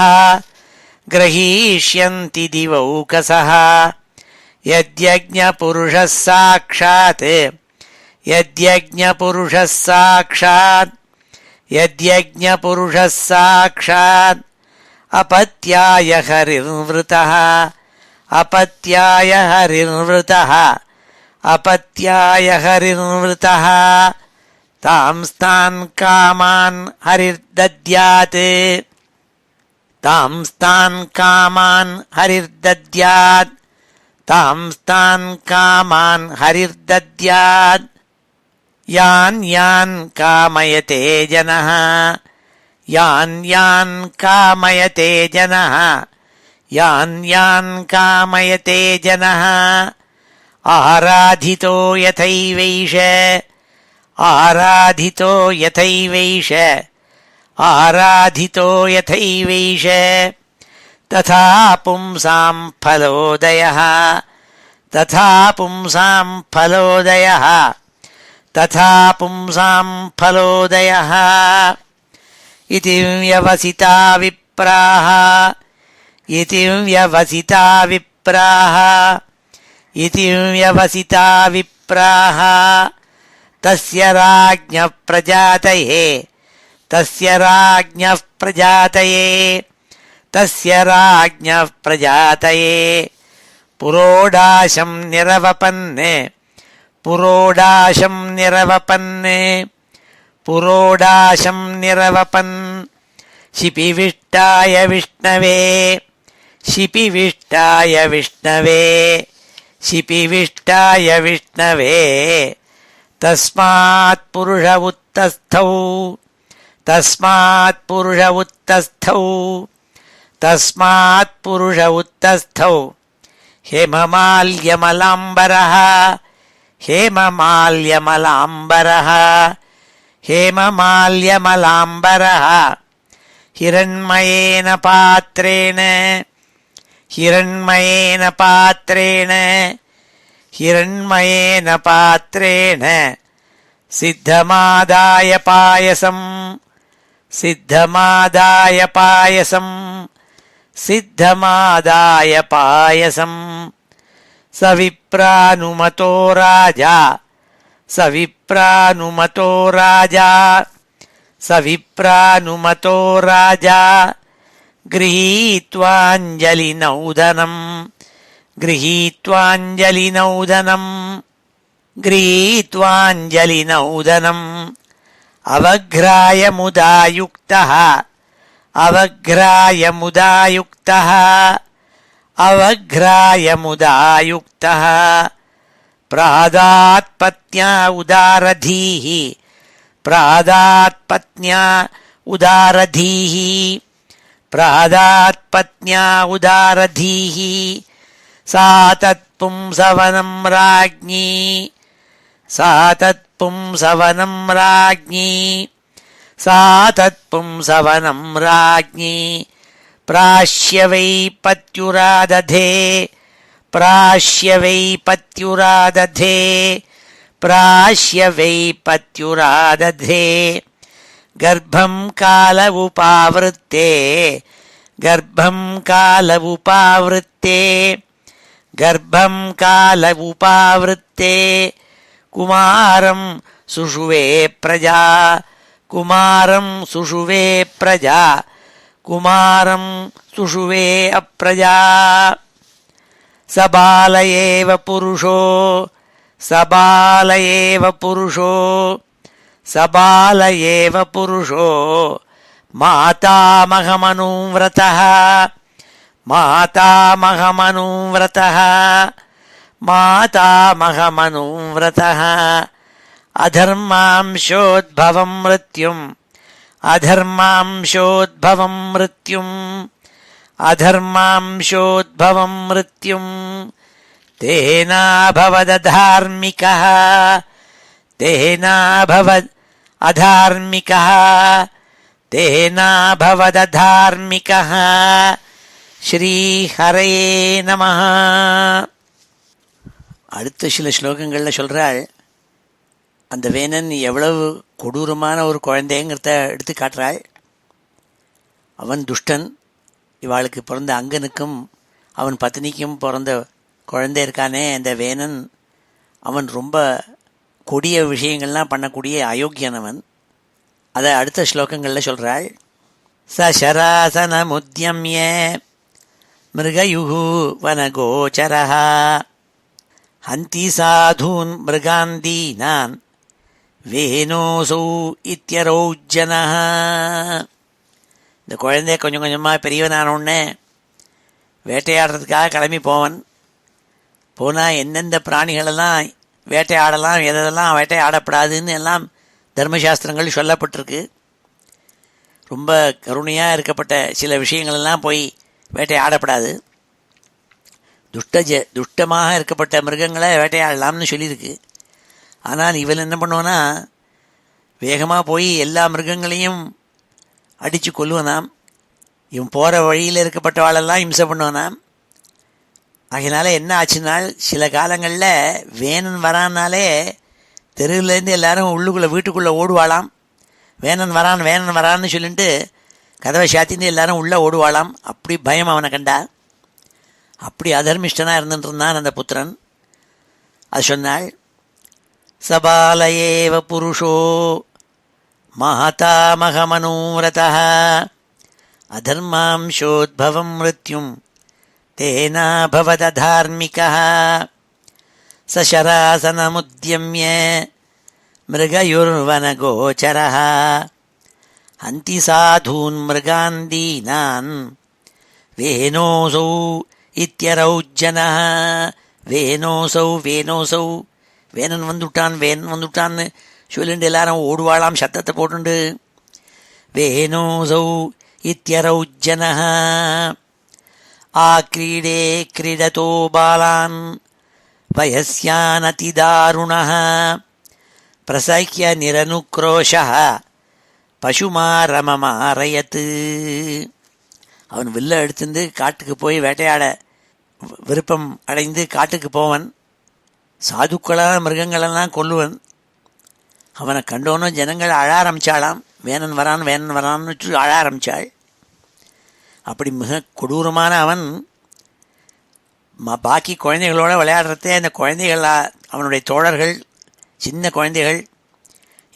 கிரஹீஷ்யந்தி திவௌகசஹ யத்யஜ்ஞபுருஷः சாக்ஷாத் யத்யஜ்ஞபுருஷः சாக்ஷாத் யத்யஜ்ஞபுருஷः சாக்ஷாத் अपत्याय हरिर्वृतः अपत्याय हरिर्वृतः अपत्याय हरिर्वृतः तांस्तान् कामान् हरिर्दद्यात् तांस्तान् कामान् हरिर्दद्यात् तांस्तान् कामान् हरिर्दद्यात् यान् यान् कामयते जनः यान् यान् कामयते जनः यान् यान् कामयते जनः आराधितो यथैवैष आराधितो यथैवैष आराधितो यथैवैष तथा पुंसां फलोदयः तथा पुंसां फलोदयः तथा पुंसां फलोदयः इति व्यवसिता विप्राः इति व्यवसिता विप्राः इति व्यवसिता विप्राः तस्य राज्ञः प्रजातये तस्य राज्ञः प्रजातये तस्य राज्ञः प्रजातये पुरोडाशं निरवपन्ने पुरोडाशं निरवपन्ने पुरोडाशं निरवपन् शिपिविष्टाय विष्णवे शिपिविष्टाय विष्णवे शिपिविष्टाय विष्णवे तस्मात् पुरुष उत्तस्थौ तस्मात् पुरुष उत्तस्थौ तस्मात् पुरुष उत्तस्थौ हेममाल्यमलाम्बरः हेममाल्यमलाम्बरः हेममाल्यमलाम्बरः हिरण्मयेन पात्रेण हिरण्मयेन पात्रेण हिरण्मयेन पात्रेण सिद्धमादाय पायसम् सिद्धमादाय पायसम् सिद्धमादाय पायसम् सविप्रानुमतो राजा सविप्रानुमतो राजा सविप्रानुमतो राजा गृहीत्वाञ्जलिनौदनम् गृहीत्वाञ्जलिनौदनम् गृहीत्वाञ्जलिनौदनम् अवघ्राय मुदायुक्तः अवघ्राय मुदायुक्तः अवघ्राय मुदायुक्तः प्रादात्पत्न्या उदारधीः प्रादात्पत्न्या उदारधीः प्रादात्पत्न्या उदारधीः सा तत्पुंसवनं राज्ञी सा तत्पुंसवनं राज्ञी सा तत्पुंसवनं राज्ञी प्राश्य वै पत्युरादधे प्राश्य वै पत्युरादधे प्राश्य वै पत्युरादधे गर्भं काल उपावृत्ते गर्भं काल उपावृत्ते गर्भं काल उपावृत्ते कुमारं सुषुवे प्रजा कुमारं सुषुवे प्रजा कुमारं सुषुवे अप्रजा सबाल एव पुरुषो सबाल एव पुरुषो सबाल एव पुरुषो मातामहमनुव्रतः मातामहमनुव्रतः मातामहमनुव्रतः अधर्मांशोद्भवं मृत्युम् अधर्मांशोद्भवं मृत्युम् अधर्मांशोद्भवं मृत्युम् तेनाभवदधार्मिकः तेनाभवद् अधार्मिकः तेनाभवदधार्मिकः ஸ்ரீஹரயே நமஹ. அடுத்த சில ஸ்லோகங்களில் சொல்கிறாள், அந்த வேணன் எவ்வளவு கொடூரமான ஒரு குழந்தைங்கிறத எடுத்து காட்டுறாள். அவன் துஷ்டன், இவாளுக்கு பிறந்த அங்கனுக்கும் அவன் பத்னிக்கும் பிறந்த குழந்தை இருக்கானே அந்த வேணன், அவன் ரொம்ப கொடிய விஷயங்கள்லாம் பண்ணக்கூடிய அயோக்கியனவன். அதை அடுத்த ஸ்லோகங்களில் சொல்கிறாள். சசராசனமுத்யம்ய மிருகயுகு வனகோச்சரஹ ஹந்தி சாதூன் மிருகாந்தீனான் வேனோசௌ இத்யரௌஜ்ஜனஹ. இந்த குழந்தை கொஞ்சம் கொஞ்சமாக பெரியவனானோடனே வேட்டையாடுறதுக்காக கிளம்பி போவன். போனால் எந்தெந்த பிராணிகளெல்லாம் வேட்டையாடலாம், எதெல்லாம் வேட்டையாடப்படாதுன்னு எல்லாம் தர்மசாஸ்திரங்கள் சொல்லப்பட்டிருக்கு. ரொம்ப கருணையாக இருக்கப்பட்ட சில விஷயங்களெல்லாம் போய் வேட்டையாடப்படாது. துஷ்டமாக இருக்கப்பட்ட மிருகங்களை வேட்டையாடலாம்னு சொல்லியிருக்கு. ஆனால் இவன் என்ன பண்ணுவானா, வேகமாக போய் எல்லா மிருகங்களையும் அடித்து கொல்லுவனாம். இவன் போகிற வழியில் இருக்கப்பட்டவாளெல்லாம் இம்சை பண்ணுவானாம். அதனால் என்ன ஆச்சுனால், சில காலங்களில் வேனன் வரான்னாலே தெருவிலேருந்து எல்லாரும் வீட்டுக்குள்ளே ஓடுவாளாம். வேனன் வரான்னு சொல்லிட்டு கதவை சாத்தின்னு எல்லாரும் உள்ளே ஓடுவாளாம். அப்படி பயம் அவனை கண்டா. அப்படி அதர்மிஷ்டனாக இருந்துட்டு இருந்தான் அந்த புத்திரன். அது சொன்னாள், சபாலயேவ புருஷோ மகதாமகமனோரதா அதர்மாம்சோத்பவம் மிருத்யும் தேனா பவததார்மிகः சசராசனமுத்யம்ய மிருகயுர்வனகோச்சரः ஹந்தி சாதூன் மிருகாந்தீனான் வேனோசௌ இத்யரௌஜ்ஜனः. வேனோசௌ வேனன் வந்துட்டான்னு சொல்லிட்டு எல்லாரும் ஓடுவாளாம் சத்தத்தை போட்டுண்டு. வேனோசௌ இத்யரௌஜ்ஜனः ஆக்ரீடே கிரீடதோ பாலான் வயஸ்யானதிதாருணः பிரசஹ்ய நிரனுக்ரோஷः பசுமாரமமாரயத். அவன் வில்ல எடுத்துட்டு காட்டுக்கு போய் வேட்டையாட விருப்பம் அடைந்து காட்டுக்கு போவன். சாதுக்களான மிருகங்களெல்லாம் கொல்லுவன். அவனை கண்டோன்னு ஜனங்கள் அழ ஆரம்பித்தாளாம். வேனன் வரான்னு அழ ஆரம்பித்தாள். அப்படி மிக கொடூரமான அவன் பாக்கி குழந்தைகளோடு விளையாடுறதே அந்த குழந்தைகளா அவனுடைய தோழர்கள், சின்ன குழந்தைகள்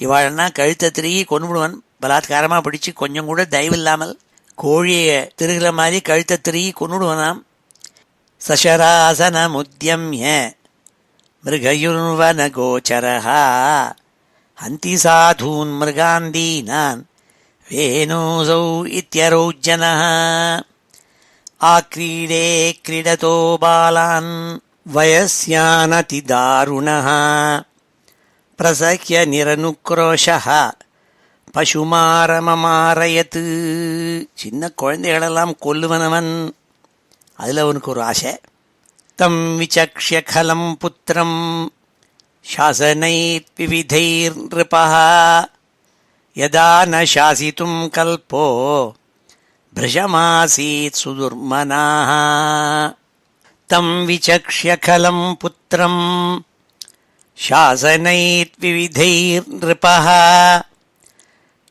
இவாளன்னா கழுத்தை திருகி கொண்டுவிடுவன். பலாத்காரமாக பிடிச்சி கொஞ்சம் கூட தயவில்லாமல் கோழியை திருகிற மாதிரி கழுத்தை திருகி கொண்டுவிடுவனாம். சசராசனமுத்யம்ய மிருகயுர்வனகோச்சரः ஹந்தி சாதூன் மிருகாந்தீனான் வேனோசௌ இத்யரௌஜ்ஜனः ஆக்ரீடே கிரீடதோ பாலான் வயஸ்யானதிதாருணः பிரசஹ்ய நிரனுக்ரோஷः பசுமாரமமாரயத். சின்ன குழந்தைகளெல்லாம் கொல்லுவனவன். அதில் அவனுக்கு ஒரு ஆசை. தம் விசக்ஷ்ய கலம் புத்திரம் சாசனைர் விவிதைர் நிருபः யதா ந சாசித்தும் கல்போ பிருஷமாசீத் சுதுர்மனாः. தம் விசக்ஷ்ய கலம் புத்திரம் சாசனைர் விவிதைர் நிருபः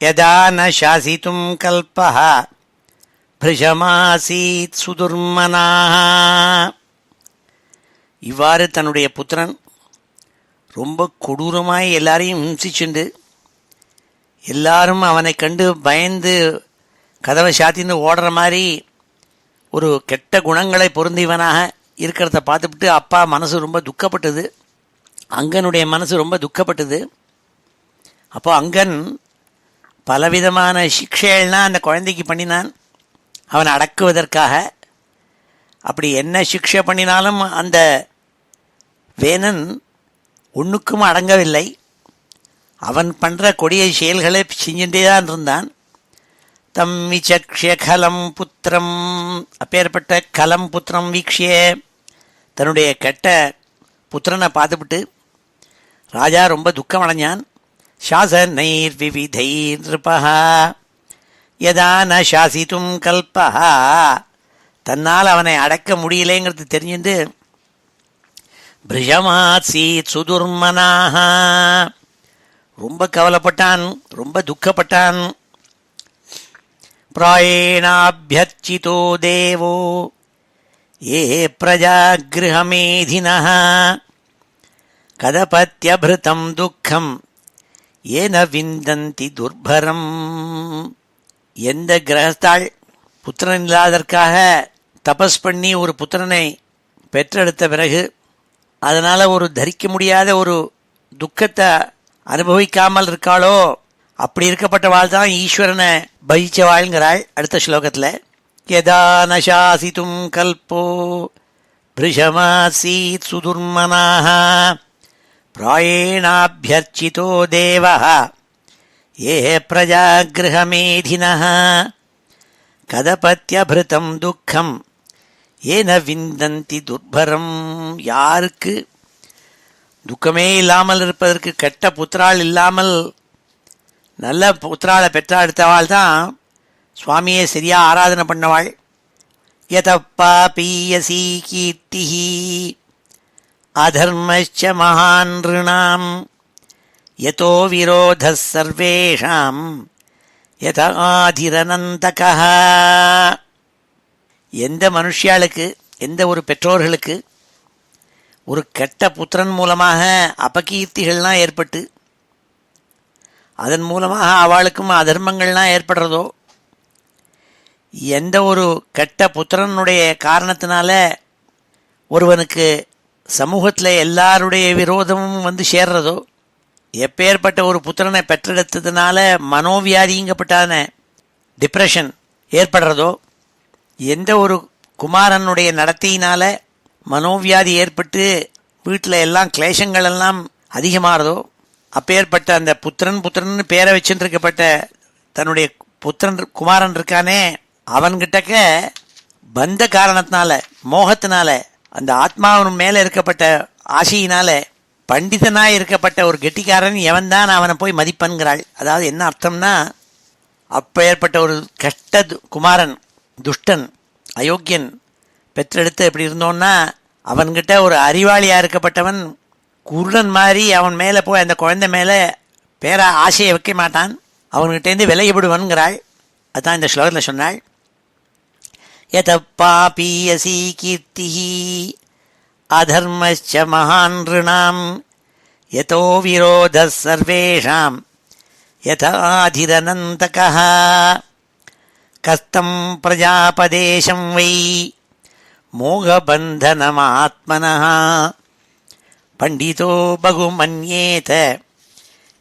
யதா ந சாசித்தும் கல்பः பிருஷமாசீத் சுதுர்மனாः. இவ்வாறு தன்னுடைய புத்திரன் ரொம்ப கொடூரமாய் எல்லாரையும் ஹிம்சிச்சுண்டு, எல்லாரும் அவனை கண்டு பயந்து கதவை சாத்தின்னு ஓடுற மாதிரி ஒரு கெட்ட குணங்களை பொருந்தியவனாக இருக்கிறத பார்த்துவிட்டு அப்பா மனசு ரொம்ப துக்கப்பட்டது. அங்கனுடைய மனசு ரொம்ப துக்கப்பட்டது. அப்போ அங்கன் பலவிதமான சிக்ஷைகள்லாம் அந்த குழந்தைக்கு பண்ணினான் அவனை அடக்குவதற்காக. அப்படி என்ன சிக்ஷை பண்ணினாலும் அந்த வேனன் ஒன்றுக்கும் அடங்கவில்லை. அவன் பண்ணுற கொடிய செயல்களை செஞ்சுட்டே தான் இருந்தான். தம் விசக்ஷ்ய கலம் புத்திரம், அப்பேற்பட்ட கலம் புத்திரம் வீக்ஷிய, தன்னுடைய கெட்ட புத்திரனை பார்த்துவிட்டு ராஜா ரொம்ப துக்கம் அடைஞ்சான். சாசனைர் விவிதைர் நிருபः யதா ந சாசித்தும் கல்பः, தன்னால் அவனை அடக்க முடியலைங்கிறது தெரிஞ்சுட்டு பிருஷமாசீத் சுதுர்மனாः, ரொம்ப கவலைப்பட்டான், ரொம்ப துக்கப்பட்டான். பிராயேணாபியர்ச்சிதோ தேவோ ஏ பிரஜாகிருஹமேதினः கதபத்யபிருதம் துக்கம் ஏன விந்தந்தி துர்பரம். எந்த கிரகஸ்தாள் புத்திரன் இல்லாதற்காக தபஸ் பண்ணி ஒரு புத்திரனை பெற்றெடுத்த பிறகு அதனால் ஒரு தரிக்க முடியாத ஒரு துக்கத்தை அனுபவிக்காமல் இருக்காளோ அப்படி இருக்கப்பட்டவாள் தான் ஈஸ்வரனை பயிச்சவாள்ங்கிறாள் அடுத்த ஸ்லோகத்தில். யதா நசாசிதும் கல்போ பிருஷமாசீத் சுதுர்மனாஹ பிராயேணாபியர்ச்சிதோ தேவஹ ஏ பிரஜாகிருஹமேதினஹ கதபத்யபிருதம் துக்கம் ஏன விந்தந்தி துர்பரம். யாருக்கு துக்கமே இல்லாமல் இருப்பதற்கு கெட்ட புத்திராள் இல்லாமல் நல்ல புத்திராளை பெற்றெடுத்தவாள் தான் சுவாமியை சரியாக ஆராதனை பண்ணவாள். யதப்பா பீயசி கீர்த்திஹி அதர்மச்ச மகான்ருணாம் யதோ விரோத சர்வேஷாம் யதாதிரனந்தகஹ. எந்த மனுஷியாளுக்கு எந்த ஒரு பெற்றோர்களுக்கு ஒரு கெட்ட புத்திரன் மூலமாக அபகீர்த்திகள்லாம் ஏற்பட்டு அதன் மூலமாக அவளுக்கும் அதர்மங்கள்லாம் ஏற்படுறதோ, எந்த ஒரு கெட்ட புத்திரனுடைய காரணத்தினால ஒருவனுக்கு சமூகத்தில் எல்லாருடைய விரோதமும் வந்து சேர்றதோ, எப்பேற்பட்ட ஒரு புத்திரனை பெற்றெடுத்ததுனால மனோவியாதிங்கப்பட்டான டிப்ரெஷன் ஏற்படுறதோ, எந்த ஒரு குமாரனுடைய நடத்தையினால் மனோவியாதி ஏற்பட்டு வீட்டில் எல்லாம் கிளேசங்கள் எல்லாம் அதிகமாகிறதோ, அப்பேற்பட்ட அந்த புத்திரன் பேரை வச்சுருக்கப்பட்ட தன்னுடைய புத்திரன் குமாரன் இருக்கானே அவன்கிட்டக்க பந்த காரணத்தினால மோகத்தினால அந்த ஆத்மாவின் மேலே இருக்கப்பட்ட ஆசையினால பண்டிதனாக இருக்கப்பட்ட ஒரு கெட்டிக்காரன் எவன் தான் அவனை போய் மதிப்பன்கிறாள். அதாவது என்ன அர்த்தம்னா, அப்பேற்பட்ட ஒரு கெட்ட குமாரன் துஷ்டன் அயோக்கியன் பெற்றெடுத்து எப்படி இருந்தோன்னா அவன்கிட்ட ஒரு அறிவாளியாக இருக்கப்பட்டவன் குருடன் மாதிரி அவன் மேலே போய் அந்த குழந்தை மேலே பேர ஆசையை வைக்க மாட்டான், அவன்கிட்டேருந்து விலகிவிடுவன்கிறாள். அதுதான் இந்த ஸ்லோகத்தில் சொன்னாள். யதப்பா பீயசி கீர்த்திஹி அதர்மச்ச மகான்ருணாம் யதோ விரோத சர்வேஷாம் யதாதிரனந்தகஹ கஸ்தம் பிரஜாபதேசம் வை மோகபந்தனமாத்மனஹ பண்டிதோ பகுமன்யேத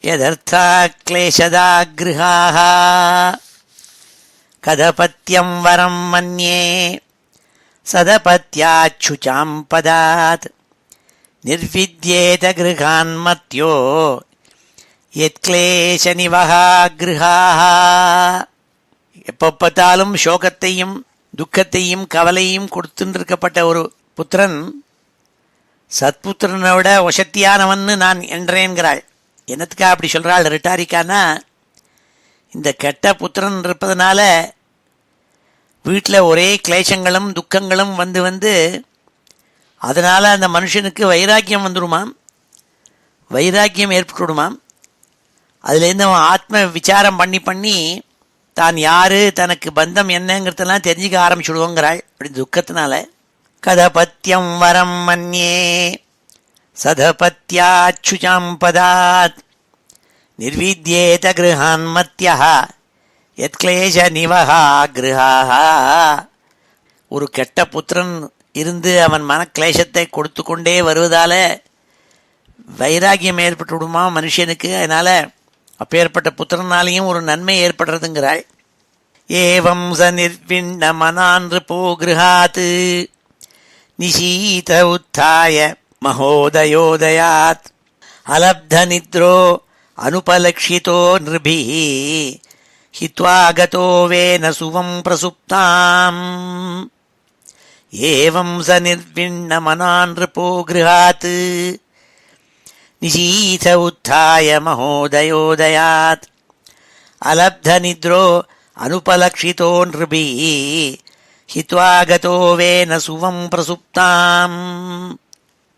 யதர்த்தா க்லேஷதாக்ருஹாஹ கதபத்யம் வரம் மன்யே சதபத்யாச்சுசாம் பதாத் நிர்வித்யேத கிருஹான்மத்யோ யத்க்லேஷ நிவஹா கிருஹாஹ. எப்போ பார்த்தாலும் சோகத்தையும் துக்கத்தையும் கவலையும் கொடுத்துருக்கப்பட்ட ஒரு புத்திரன் சத்புத்திரனோட வசத்தியானவன்னு நான் என்றேன்கிறாள். என்னத்துக்கா அப்படி சொல்கிறாள் ரிட்டாரிக்கானா, இந்த கெட்ட புத்திரன் இருப்பதனால வீட்டில் ஒரே கிளேசங்களும் துக்கங்களும் வந்து வந்து அதனால் அந்த மனுஷனுக்கு வைராக்கியம் வந்துடுமாம், வைராக்கியம் ஏற்பட்டுடுமாம். அதுலேருந்து அவன் ஆத்ம விசாரம் பண்ணி பண்ணி தான் யார் தனக்கு பந்தம் என்னங்கிறதெல்லாம் தெரிஞ்சுக்க ஆரம்பிச்சுடுவோங்கிறாள் அப்படி துக்கத்தினால. கதபத்யம் வரம் மன்யே சதபத்யாச்சுசாம் பதாத் நிர்வித்யேத கிருஹான்மத்யஹ யத்க்லேஷ நிவஹா கிருஹாஹ. ஒரு கெட்ட புத்திரன் இருந்து அவன் மனக்லேசத்தை கொடுத்து கொண்டே வருவதால் வைராக்கியம் ஏற்பட்டு விடுமா மனுஷனுக்கு. அதனால் அப்பேற்பட்ட புத்திரனாலேயும் ஒரு நன்மை ஏற்படுறதுங்கிறாள். ஏவம் ச நிர்விண்ண மனான் ரிபோ கிருஹாத் நிஷீத உத்தாய மகோதயோதயாத் அலப்த நித்ரோ அனுபலக்ஷிதோ நிருபிஹ ஹித்வா கதோ வேன சுவம் பிரசுப்தாம். ஏவம் ச நிர்விண்ண மனான் ரிபோ கிருஹாத் நிஷீத உத்தாய மகோதயோதயாத் அலப்த நித்ரோ அனுபலக்ஷிதோ நிருபிஹ ஹித்வா கதோ வேன சுவம் பிரசுப்தாம்.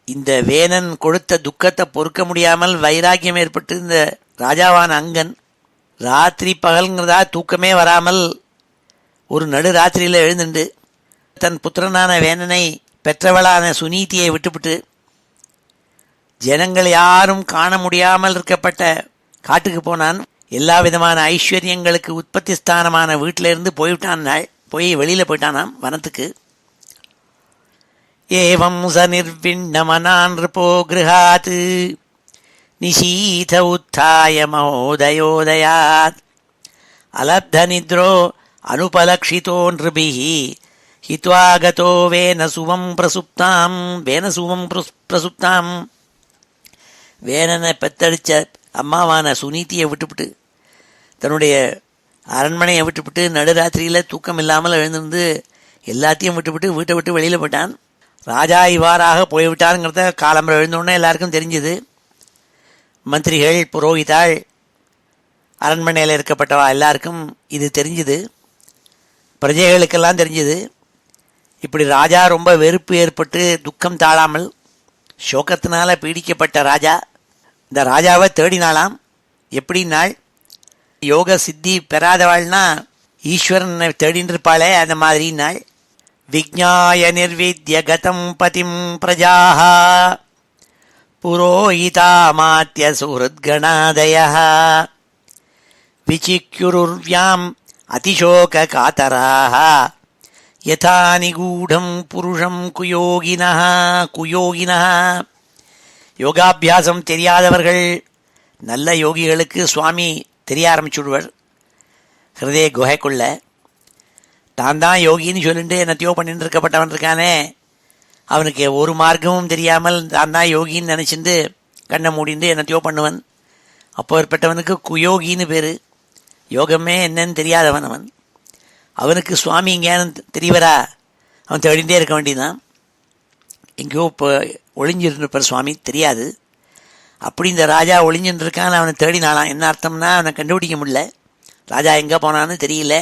இந்த வேனன் கொடுத்த துக்கத்தை பொறுக்க முடியாமல் வைராக்கியம் ஏற்பட்டு இந்த ராஜாவான அங்கன் ராத்திரி பகல்ங்கிறதா தூக்கமே வராமல் ஒரு நடு ராத்திரியில் எழுந்துண்டு தன் புத்திரனான வேனனை பெற்றவளான சுனீதியை விட்டுவிட்டு ஜனங்கள் யாரும் காண முடியாமல் இருக்கப்பட்ட காட்டுக்கு போனான். எல்லா விதமான ஐஸ்வர்யங்களுக்கு உற்பத்தி ஸ்தானமான வீட்டிலிருந்து போய்விட்டான். போய் வெளியில் போயிட்டானாம் வனத்துக்கு. ஏவம் ச நிர்விண்ணமனான் ரிபோ கிருஹாத் நிஷீத உத்தாய மஹோதயோதயாத் அலப்த நித்ரோ அனுபலக்ஷிதோ நிருபிஹி ஹித்வாகதோ வேனசுவம் பிரசுப்தாம் வேனனை பெத்தடிச்ச அம்மாவான சுனீதியை விட்டுவிட்டு, தன்னுடைய அரண்மனையை விட்டுவிட்டு, நடுராத்திரியில் தூக்கம் இல்லாமல் எழுந்திருந்து எல்லாத்தையும் விட்டுவிட்டு வீட்டை விட்டு வெளியில் போயிட்டான். ராஜா இவ்வாறாக போய்விட்டாருங்கிறத காலம்பரம் எழுந்தோடனே எல்லாருக்கும் தெரிஞ்சுது. மந்திரிகள், புரோகிதாள், அரண்மனையில் இருக்கப்பட்டவா எல்லாருக்கும் இது தெரிஞ்சுது. பிரஜைகளுக்கெல்லாம் தெரிஞ்சுது. இப்படி ராஜா ரொம்ப வெறுப்பு ஏற்பட்டு துக்கம் தாழாமல் சோகத்தினால பீடிக்கப்பட்ட ராஜா இந்த ராஜாவை தேடினாலாம். எப்படின்னாள், யோக சித்தி பெறாதவாள்னா ஈஸ்வரனை தேடின்னு இருப்பாளே, அந்த மாதிரி நாள். விஜ்ஞாய நிர்வித்ய கதம் பதிம் பிரஜாஹ புரோஹிதாமாத்ய சுஹൃத்கணாதயः விசிக்யுருர்வ்யாம் அதிசோக காதராஹ யதா நிகூடம் புருஷம் குயோகினஹ. யோகாபியாசம் தெரியாதவர்கள் நல்ல யோகிகளுக்கு சுவாமி தெரிய ஆரம்பிச்சுடுவர். ஹிருதய குகைக்குள்ள தான் தான் யோகின்னு சொல்லிட்டு என்னத்தையோ பண்ணிட்டு இருக்கப்பட்டவன் இருக்கானே, அவனுக்கு ஒரு மார்க்கமும் தெரியாமல் தான் தான் யோகின்னு நினச்சிட்டு கண்ணை மூடிண்டு என்னத்தையோ பண்ணுவன். அப்போ ஏற்பட்டவனுக்கு குயோகின்னு பேர். யோகமே என்னன்னு தெரியாதவன் அவன். அவனுக்கு சுவாமி இங்கேன்னு தெரியவரா, அவன் தேடிகிட்டே இருக்க வேண்டியதான். எங்கேயோ இப்போ ஒளிஞ்சிருந்திருப்பார் சுவாமி, தெரியாது. அப்படி இந்த ராஜா ஒளிஞ்சுட்டு இருக்கான்னு அவனை தேடினாலாம். என்ன அர்த்தம்னா அவனை கண்டுபிடிக்க முடியல. ராஜா எங்கே போனான்னு தெரியல.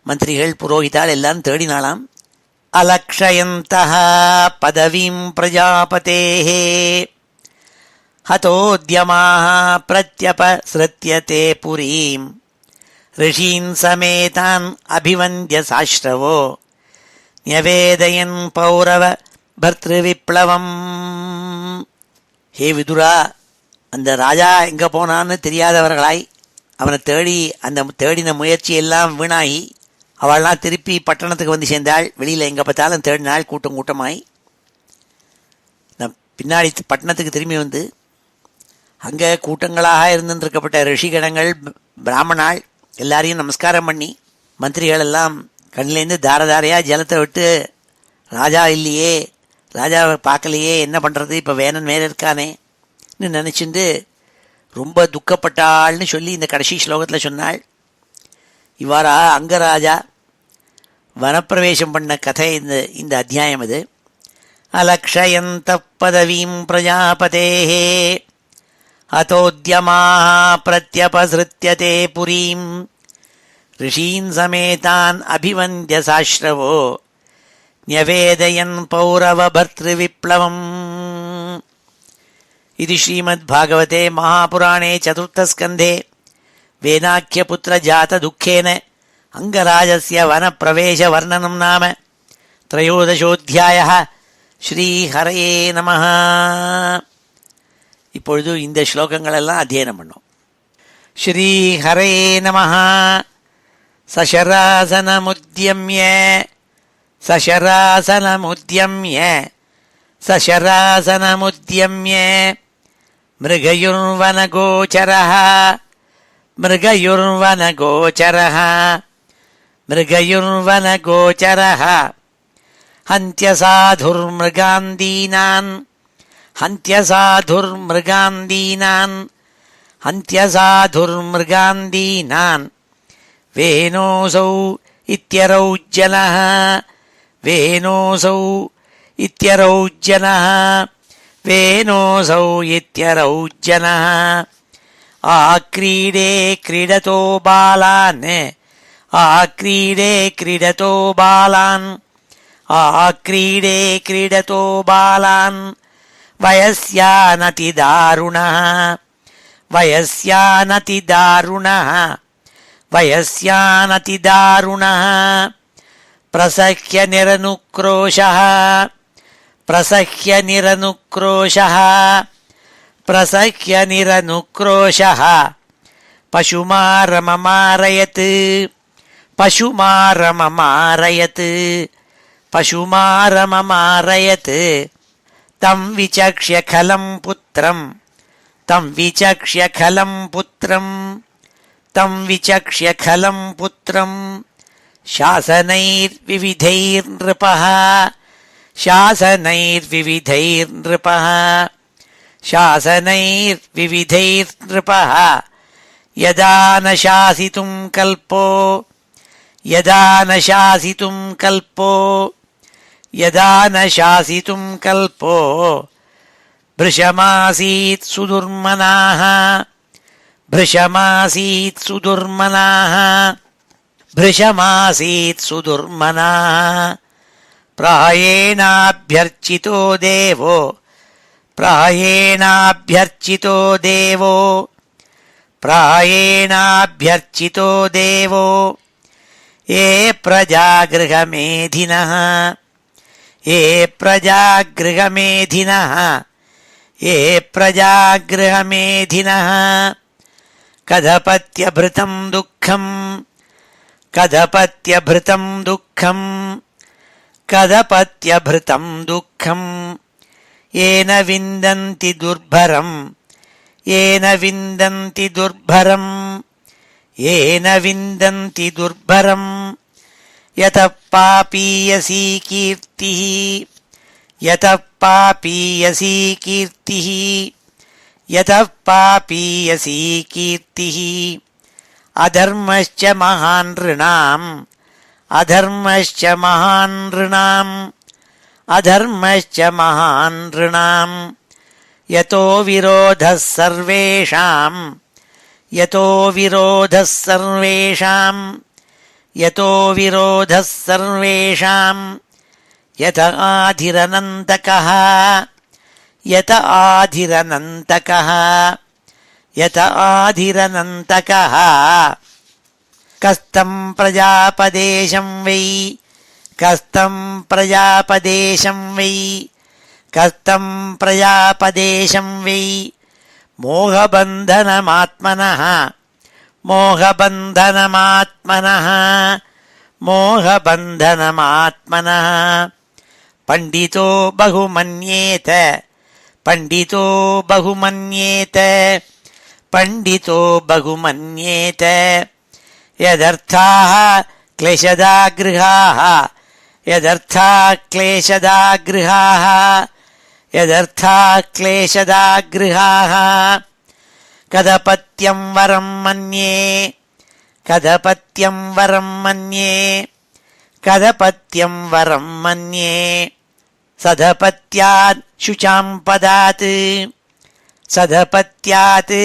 மந்திரிகள், புரோகிதாள் எல்லாரும் தேடினாலாம். அலக்ஷயந்தஹ பதவீம் பிரஜாபதேஹ ஹதோத்யமாஹ பிரத்யபஸ்ருத்யதே புரீம் ரிஷீன் சமேதான் அபிவந்திய சாஸ்ரவோ ன்யவேதயன் பௌரவ பர்த்ரு விப்ளவம். ஹே விதுரா, அந்த ராஜா எங்கே போனான்னு தெரியாதவர்களாய் அவனை தேடி அந்த தேடின முயற்சி எல்லாம் வீணாகி அவள்லாம் திருப்பி பட்டணத்துக்கு வந்து சேர்ந்தாள். வெளியில் எங்கே பார்த்தாலும் தேடினாள் கூட்டம் கூட்டமாய். பின்னாடி பட்டணத்துக்கு திரும்பி வந்து அங்கே கூட்டங்களாக இருந்துருக்கப்பட்ட ரிஷிகணங்கள், பிராமணாள் எல்லாரையும் நமஸ்காரம் பண்ணி, மந்திரிகள் எல்லாம் கண்ணிலேருந்து தாரதாரையாக ஜலத்தை விட்டு, ராஜா இல்லையே, ராஜாவை பார்க்கலையே, என்ன பண்ணுறது, இப்போ வேணன் மேலே இருக்கானேன்னு நினச்சிட்டு ரொம்ப துக்கப்பட்டாள்னு சொல்லி இந்த கடைசி ஸ்லோகத்தில் சொன்னாள். இவ்வாறா அங்கராஜா வனப்பிரவேசம் பண்ண கதை இந்த அத்தியாயம் இது. அலக்ஷயந்த பதவீம் பிரஜாபதேஹ ஹதோத்யமாஹ பிரத்யபஸ்ருத்யதே புரீம் ரிஷீன் சமேதான் அபிவந்திய சாஸ்ரவோ ன்யவேதயன் பௌரவ பர்த்ரு விப்ளவம். இது ஸ்ரீமத்பாகவதே மகாபுராணே சதுர்த்தஸ்கந்தே வேனாக்கியபுத்திர ஜாத துக்கேன அங்கராஜஸ்ய வனப்பிரவேச வர்ணனம் நாம த்ரயோதசோத்தியாயः. ஸ்ரீஹரயே நமः. இப்பொழுது இந்த ஸ்லோகங்களெல்லாம் அத்தியனம் பண்ணோம். ஸ்ரீஹரயே நமः. சசராசனமுத்யம்ய மிருகயுர்வனகோச்சரः ஹந்த்யசாதுர்மிருகாந்தீனான் வேனோசௌ இத்யரௌஜ்ஜனः ஆக்ரீடே கிரீடதோ பாலான் வயஸ்யானதிதாருணः பிரசஹ்ய நிரனுக்ரோஷः பசுமாரமமாரயத் பசுமாரமமாரயத் பசுமாரமமாரயத் தம் விசக்ஷ்ய கலம் புத்ரம் தம் விசக்ஷ்ய கலம் புத்ரம் தம் விசக்ஷ்ய கலம் புத்ரம் शासनैर्विविधैर्नृपः शासनैर्विविधैर्नृपः शासनैर्विविधैर्नृपः यदा न शासितुं कल्पो यदा न शासितुं कल्पो यदा न शासितुं कल्पो भृशमासीत् सुदुर्मनाः भृशमासीत् सुदुर्मनाः भृशमासीत् सुदुर्मनाः प्रायेणाभ्यर्चितो देवो प्रायेणाभ्यर्चितो देवो प्रायेणाभ्यर्चितो देवो ये प्रजागृहमेधिनः ये प्रजागृहमेधिनः ये प्रजागृहमेधिनः कदपत्यभृतं दुःखम् कदपत्यभृतं दुःखम् कदपत्यभृतं दुःखम् येन विन्दन्ति दुर्भरम् येन विन्दन्ति दुर्भरम् येन विन्दन्ति दुर्भरम् यतः पापीयसी कीर्तिः यतः पापीयसी कीर्तिः यतः पापीयसी कीर्तिः अधर्मश्च महान् नृणाम् अधर्मश्च महान् नृणाम् अधर्मश्च महान् नृणाम् यतो विरोधः सर्वेषाम् यतो विरोधः सर्वेषाम् यतो विरोधः सर्वेषाम् यत आधिरनन्तकः यत आधिरनन्तकः यत आधिरनन्तकः कस्तं प्रजापदेशं वै कस्तं प्रजापदेशं वै कस्तं प्रजापदेशं वै मोहबन्धनमात्मनः मोहबन्धनमात्मनः मोहबन्धनमात्मनः पण्डितो बहुमन्येत पण्डितो बहुमन्येत पण्डितो बहुमन्येत यदर्थाः क्लेशदागृहाः यदर्थाः क्लेशदागृहाः यदर्थाः क्लेशदागृहाः कदपत्यं वरं मन्ये कदपत्यं वरं मन्ये कदपत्यं वरं मन्ये सदपत्यात् शुचां पदात् सदपत्यात्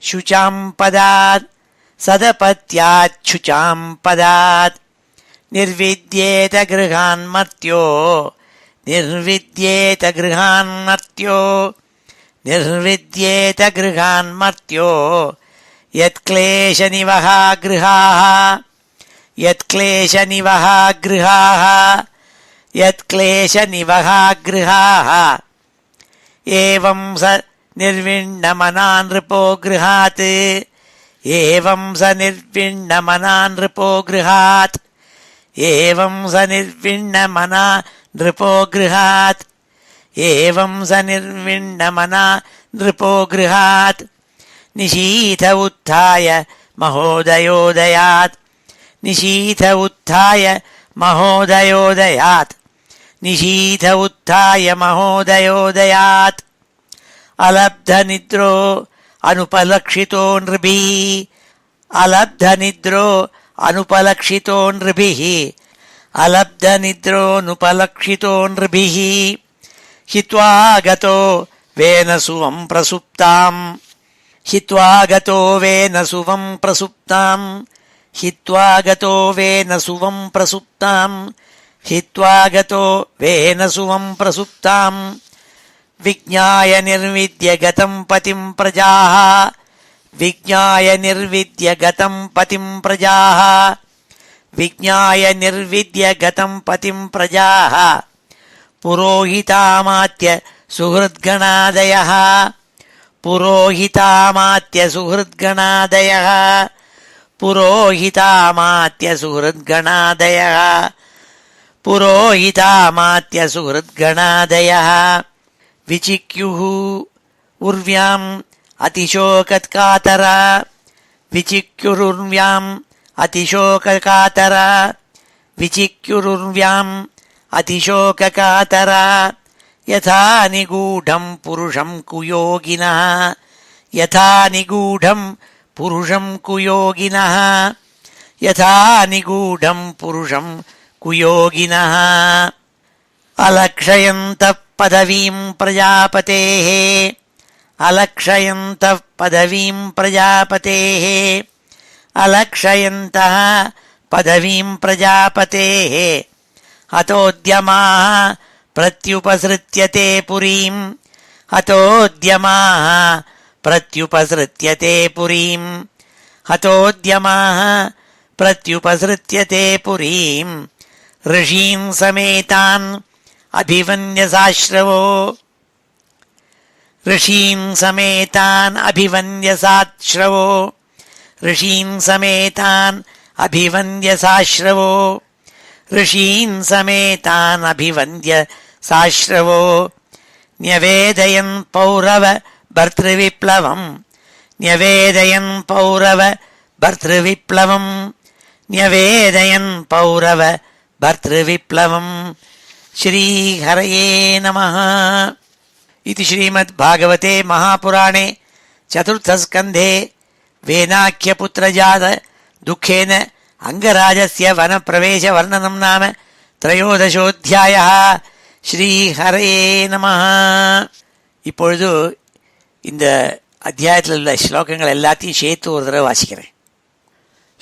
शुचां पदात् सदपत्यात् शुचां पदात् निर्विद्येत गृहान्मर्त्यो निर्विद्येत गृहान्मर्त्यो निर्विद्येत गृहान्मर्त्यो यत्क्लेशनिवहा गृहाः यत्क्लेशनिवहा गृहाः यत्क्लेशनिवहा गृहाः एवं स निर्विण्णमना नृपो गृहात् एवं स निर्विण्णमना नृपो गृहात् एवं स निर्विण्णमना नृपो गृहात् एवं स निर्विण्णमना नृपो गृहात् निशीथ उत्थाय महोदयोदयात् निशीथ उत्थाय महोदयोदयात् निशीथ उत्थाय महोदयोदयात् अलब्धनिद्रो अनुपलक्षितो नृभिः अलब्धनिद्रो अनुपलक्षितो नृभिः अलब्धनिद्रोऽनुपलक्षितो नृभिः हित्वा गतो वेनसुवं प्रसुप्ताम् हित्वा गतो वेनसुवं प्रसुप्ताम् हित्वा गतो वेनसुवं प्रसुप्ताम् हित्वा गतो वेनसुवं प्रसुप्ताम् विज्ञाय निर्विद्य गतं पतिं प्रजाः विज्ञाय निर्विद्य गतं पतिं प्रजाः विज्ञाय निर्विद्य गतं पतिं प्रजाः पुरोहितामात्य सुहृद्गणादयः पुरोहितामात्यसुहृद्गणादयः पुरोहितामात्यसुहृद्गणादयः पुरोहितामात्यसुहृद्गणादयः विचिक्युः उर्व्याम् अतिशोककातरा विचिक्युरुर्व्याम् अतिशोककातरा विचिक्युरुर्व्याम् अतिशोककातरा यथा निगूढम् पुरुषम् कुयोगिनः यथा निगूढम् पुरुषम् कुयोगिनः यथा निगूढम् पुरुषम् कुयोगिनः अलक्षयन्तः पदवीम् प्रजापतेः अलक्षयन्तः पदवीम् प्रजापतेः अलक्षयन्तः पदवीम् प्रजापतेः हतोद्यमाः प्रत्युपसृत्यते पुरीम् हतोद्यमाः प्रत्युपसृत्यते पुरीम् हतोद्यमाः प्रत्युपसृत्यते पुरीम् ऋषीन् समेतान् अभिवन्द्यसाश्रवो ऋषीन् समेतान् अभिवन्द्यसाश्रवो ऋषीन् समेतान् अभिवन्द्यसाश्रवो ऋषीन् समेतान् अभिवन्द्यसाश्रवो न्यवेदयन् पौरव भर्तृविप्लवम् न्यवेदयन् पौरव भर्तृविप्लवम् न्यवेदयन् पौरव भर्तृविप्लवम् श्रीहरये नमः इति श्रीमद्भागवते महापुराणे चतुर्थस्कन्धे वेनाख्यपुत्रजात दुःखेन अङ्गराजस्य वनप्रवेशवर्णनं नाम त्रयोदशोऽध्यायः ஸ்ரீஹரே நமஹ. இப்பொழுது இந்த அத்தியாயத்தில் உள்ள ஸ்லோகங்கள் எல்லாத்தையும் சேர்த்து ஒரு தடவை வாசிக்கிறேன்.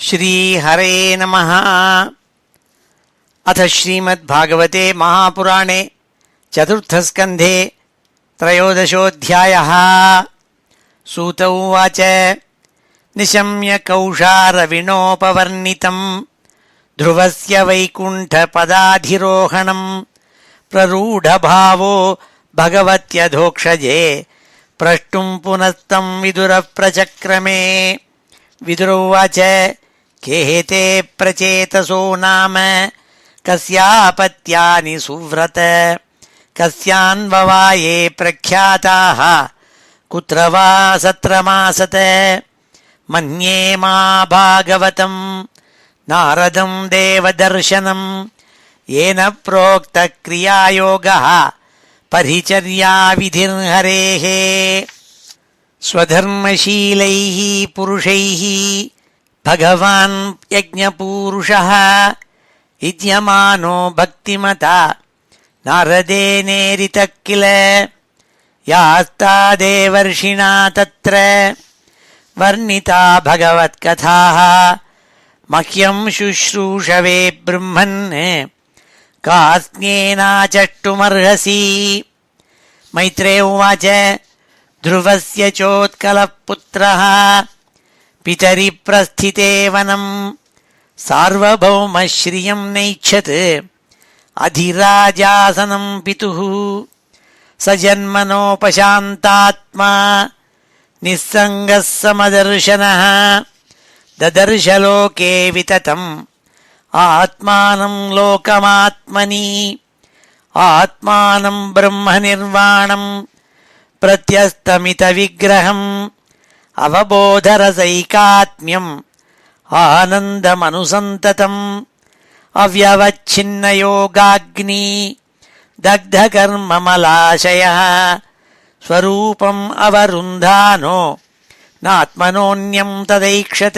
ஸ்ரீஹரே நமஹ. अथ श्रीमद्भागवते महापुराणे चतुर्थस्कन्धे त्रयोदशोऽध्यायः. सूत उवाच निशम्य कौशारविणोपवर्णितम् ध्रुवस्य वैकुण्ठपदाधिरोहणम् प्ररूढभावो भगवत्यधोक्षजे प्रष्टुम् पुनस्तम् विदुरः प्रचक्रमे. विदुरोवाच केहेते प्रचेतसो नाम कस्यापत्यानि सुव्रत कस्यान्ववाये प्रख्याताः कुत्र वा सत्रमासत. मन्ये मा भागवतम् नारदम् देवदर्शनम् येन प्रोक्तक्रियायोगः परिचर्याविधिर्हरेः. स्वधर्मशीलैः पुरुषैः भगवान् यज्ञपूरुषः युज्यमानो भक्तिमता नारदेनेरितः किल. यास्ता देवर्षिणा तत्र वर्णिता भगवत्कथाः मह्यं शुश्रूषवे ब्रह्मन् कास्न्येनाचष्टुमर्हसि. मैत्रेय उवाच ध्रुवस्य चोत्कलः पुत्रः पितरि प्रस्थिते वनम् सार्वभौमश्रियं नैच्छत् अधिराजासनं पितुः. स जन्मनोपशान्तात्मा निस्सङ्गः समदर्शनः ददर्शलोके विततम् आत्मानं लोकमात्मनि. आत्मानं ब्रह्मनिर्वाणं प्रत्यस्तमितविग्रहम् अवबोधरसैकात्म्यम् आनन्दमनुसन्ततम् अव्यवच्छिन्नयोगाग्नि दग्धकर्ममलाशयः स्वरूपम् अवरुन्धानो नात्मनोऽन्यं तदैक्षत.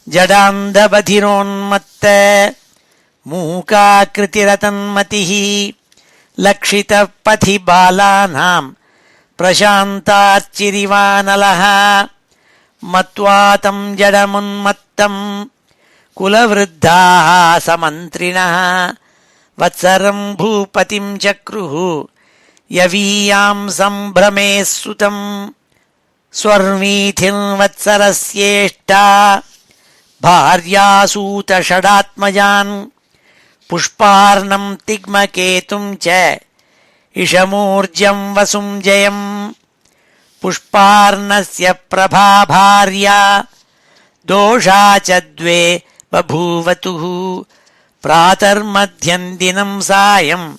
जडान्धबधिरोन्मत्त मूकाकृतिरतन्मतिः लक्षितः पथि बालानां प्रशान्तार्चिरिवानलः. मत्वा तं जडमुन्मत्तं कुलवृद्धाः समन्त्रिणः वत्सरं भूपतिं चक्रुः यवीयां सम्भ्रमे सुतम्. स्वर्वीथिर्वत्सरस्येष्टा भार्यासूतषडात्मजान् पुष्पार्णं तिग्मकेतुं च इषमूर्जं वसुं जयम्. पुष्पार्णस्य प्रभाभार्या दोषा च द्वे बभूवतुः प्रातर्मध्यं दिनं सायम्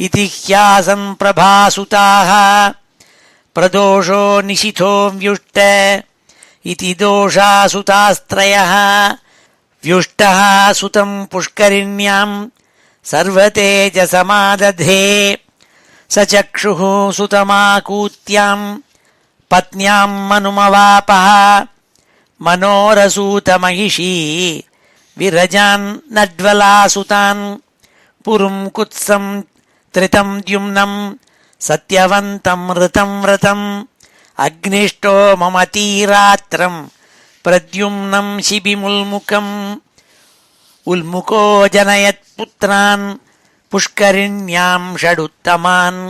इति ह्यासन् प्रभासुताः प्रदोषो निशिथो व्युष्ट इति दोषा सुतास्त्रयः व्युष्टः सुतं पुष्करिण्यां सर्वतेजसमादधे स चक्षुः सुतमाकूत्यां पत्न्यां मनुमवापः मनोरसूतमहिषी विरजान् नड्वलासुतान् पुरुं कुत्सं त्रितं द्युम्नं सत्यवन्तं ऋतं व्रतम् अग्निष्टो ममतीरात्रं प्रद्युम्नं शिबिमुल्मुखम् उल्मुको जनयत्पुत्रान् पुष्करिण्यां षडुत्तमान्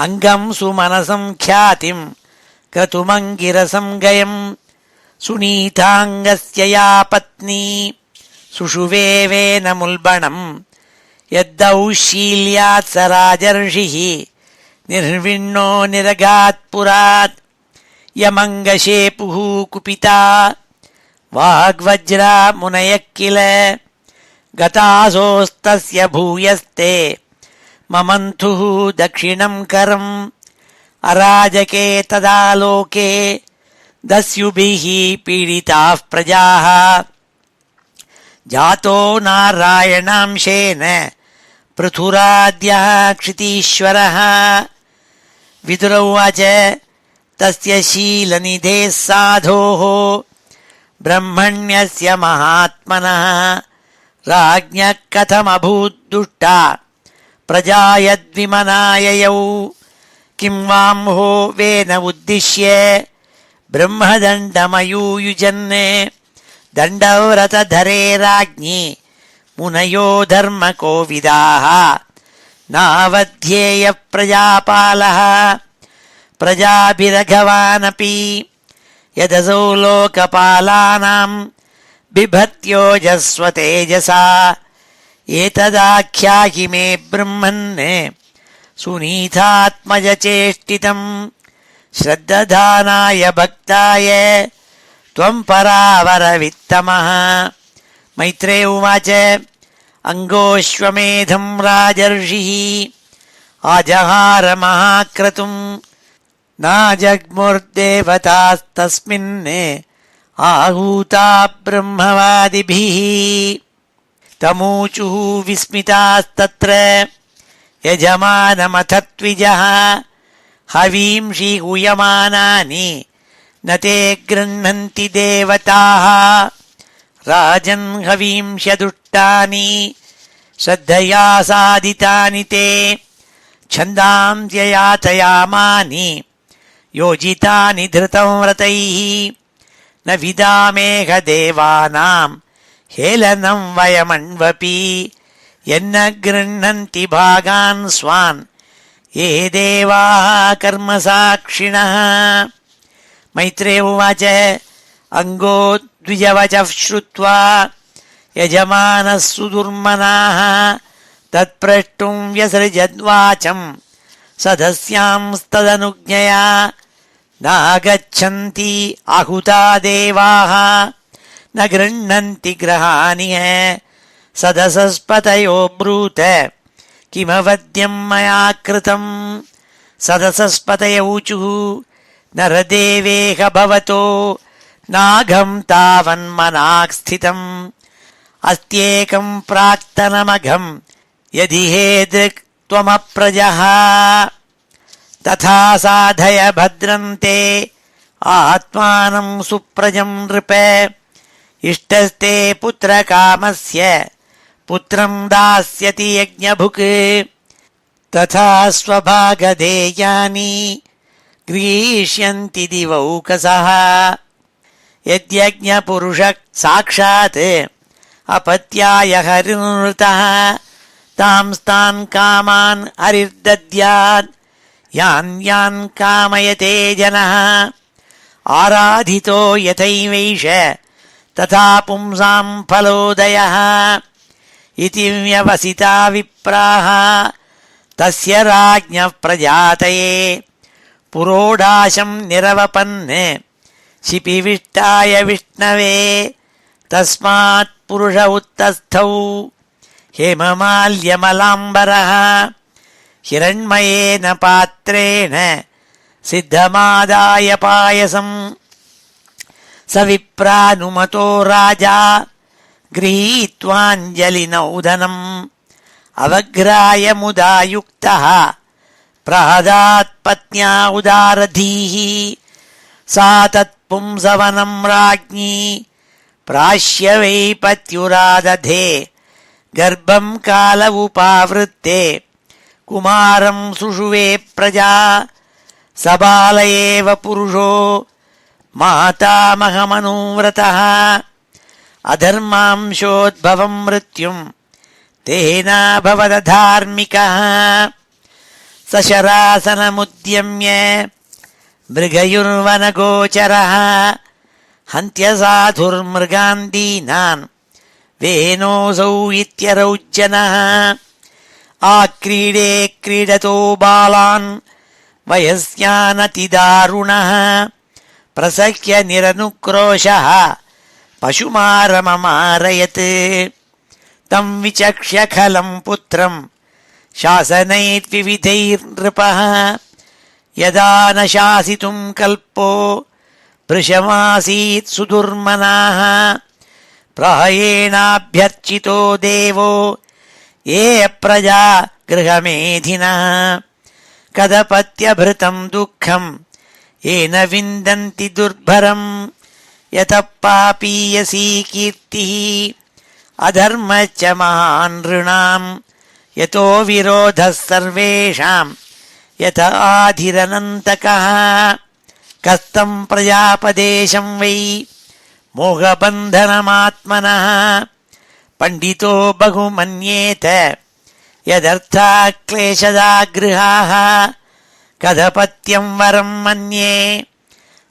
अङ्गं सुमनसं ख्यातिं क्रतुमङ्गिरसं गयम् सुनीताङ्गस्य या पत्नी सुषुवेवेनमुल्बणम् यद्दौशील्यात् स राजर्षिः निर्विण्णो निरगात् पुरात् यमङ्गशेपुः कुपिता वाग्वज्रा मुनयः किल गतासोस्तस्य भूयस्ते ममन्थुः दक्षिणं करम् अराजके तदा लोके दस्युभिः पीडिताः प्रजाः जातो नारायणांशेन पृथुराद्यः क्षितीश्वरः विदुरौवाच तस्य शीलनिधेः साधोः ब्रह्मण्यस्य महात्मनः राज्ञः कथमभूद्दुष्टा प्रजा यद्विमनाययौ किं वाम्हो वेन उद्दिश्य ब्रह्मदण्डमयूयुजन् दण्डव्रतधरे राज्ञी मुनयो धर्मकोविदाः नावध्येयः प्रजापालः प्रजाभिरघवानपि यदसौ लोकपालानां बिभत्योजस्वतेजसा एतदाख्याहि मे ब्रह्मन् सुनीतात्मजचेष्टितम् श्रद्दधानाय भक्ताय त्वं परावरवित्तमः। मैत्रेय उवाच अङ्गोऽश्वमेधं राजर्षिः आजहार महाक्रतुम् नाजग्मुर्देवतास्तस्मिन् आहूता ब्रह्मवादिभिः तमूचुः विस्मितास्तत्र यजमानमथत्विजः हवींषि हूयमानानि न ते गृह्णन्ति देवताः राजन् हवींष्यदुष्टानि श्रद्धया साधितानि ते छन्दांस्ययातयामानि योजितानि धृतं व्रतैः न विदामेह देवानां हेलनं वयमण्वपि यन्न गृह्णन्ति भागान् स्वान् ये देवाः कर्मसाक्षिणः। मैत्रेय उवाच अङ्गो द्विजवचः श्रुत्वा यजमानः सुदुर्मनाः तत्प्रष्टुं व्यसृजद्वाचं सदस्यांस्तदनुज्ञया नागच्छन्ति आहुता देवाः न गृह्णन्ति ग्रहाणि सदसस्पतयो ब्रूत किमवद्यं मया कृतम्। सदसस्पतय ऊचुः नरदेवेह भवतो नाघं तावन्मनाक् स्थितम् अस्त्येकं प्राक्तनमघं यदि हेदृक् त्वमप्रजः तथा साधय भद्रन्ते आत्मानं सुप्रजं नृप इष्टस्ते पुत्रकामस्य पुत्रं दास्यति यज्ञभुक् तथा स्वभागधेयानि गृहीष्यन्ति दिवौकसः यद्यज्ञपुरुषः साक्षात् अपत्याय हरिर्नृतः तांस्तान् कामान् हरिर्दद्यात् यान् यान् कामयते जनः आराधितो यथैवैष तथा पुंसां फलोदयः इति व्यवसिता विप्राः तस्य राज्ञः प्रजातये पुरोडाशं निरवपन् शिपिविष्टाय विष्णवे तस्मात् पुरुष उत्तस्थौ हेममाल्यमलाम्बरः हिरण्मयेन पात्रेण सिद्धमादाय पायसं स विप्रानुमतो राजा गृहीत्वाञ्जलिनौदनम् अवग्राय मुदा युक्तः प्रहदात् पत्न्या उदारधीः सा तत्पुंसवनं राज्ञी प्राश्य वै पत्युरादधे गर्भं काल उपावृत्ते कुमारं सुषुवे प्रजा सबाल एव पुरुषो मातामहमनुव्रतः अधर्मांशोद्भवं मृत्युं तेनाभवदधार्मिकः सशरासनमुद्यम्य मृगयुर्वनगोचरः हन्त्यसाधुर्मृगान् दीनान् वेनोऽसौ इत्यरौज्जनः आक्रीडे क्रीडतो बालान् वयस्यानतिदारुणः प्रसह्य निरनुक्रोशः पशुमारममारयत् तं विचक्ष्य खलं पुत्रं शासनैर्विविधैर्नृपः यदा न शासितुं कल्पो भृशमासीत् सुदुर्मनाः प्रहयेणाभ्यर्चितो देवो ये प्रजा गृहमेधिनः कदपत्यभृतं दुःखं येन विन्दन्ति दुर्भरं यतः पापीयसी कीर्तिः अधर्मश्च महान् नृणां यतो विरोधः सर्वेषां यत आधिरनन्तकः कस्तं प्रजापदेशं वै मोहबन्धनमात्मनः पण्डितो बहुमन्येत यदर्था क्लेशदा गृहाः कदपत्यं वरं मन्ये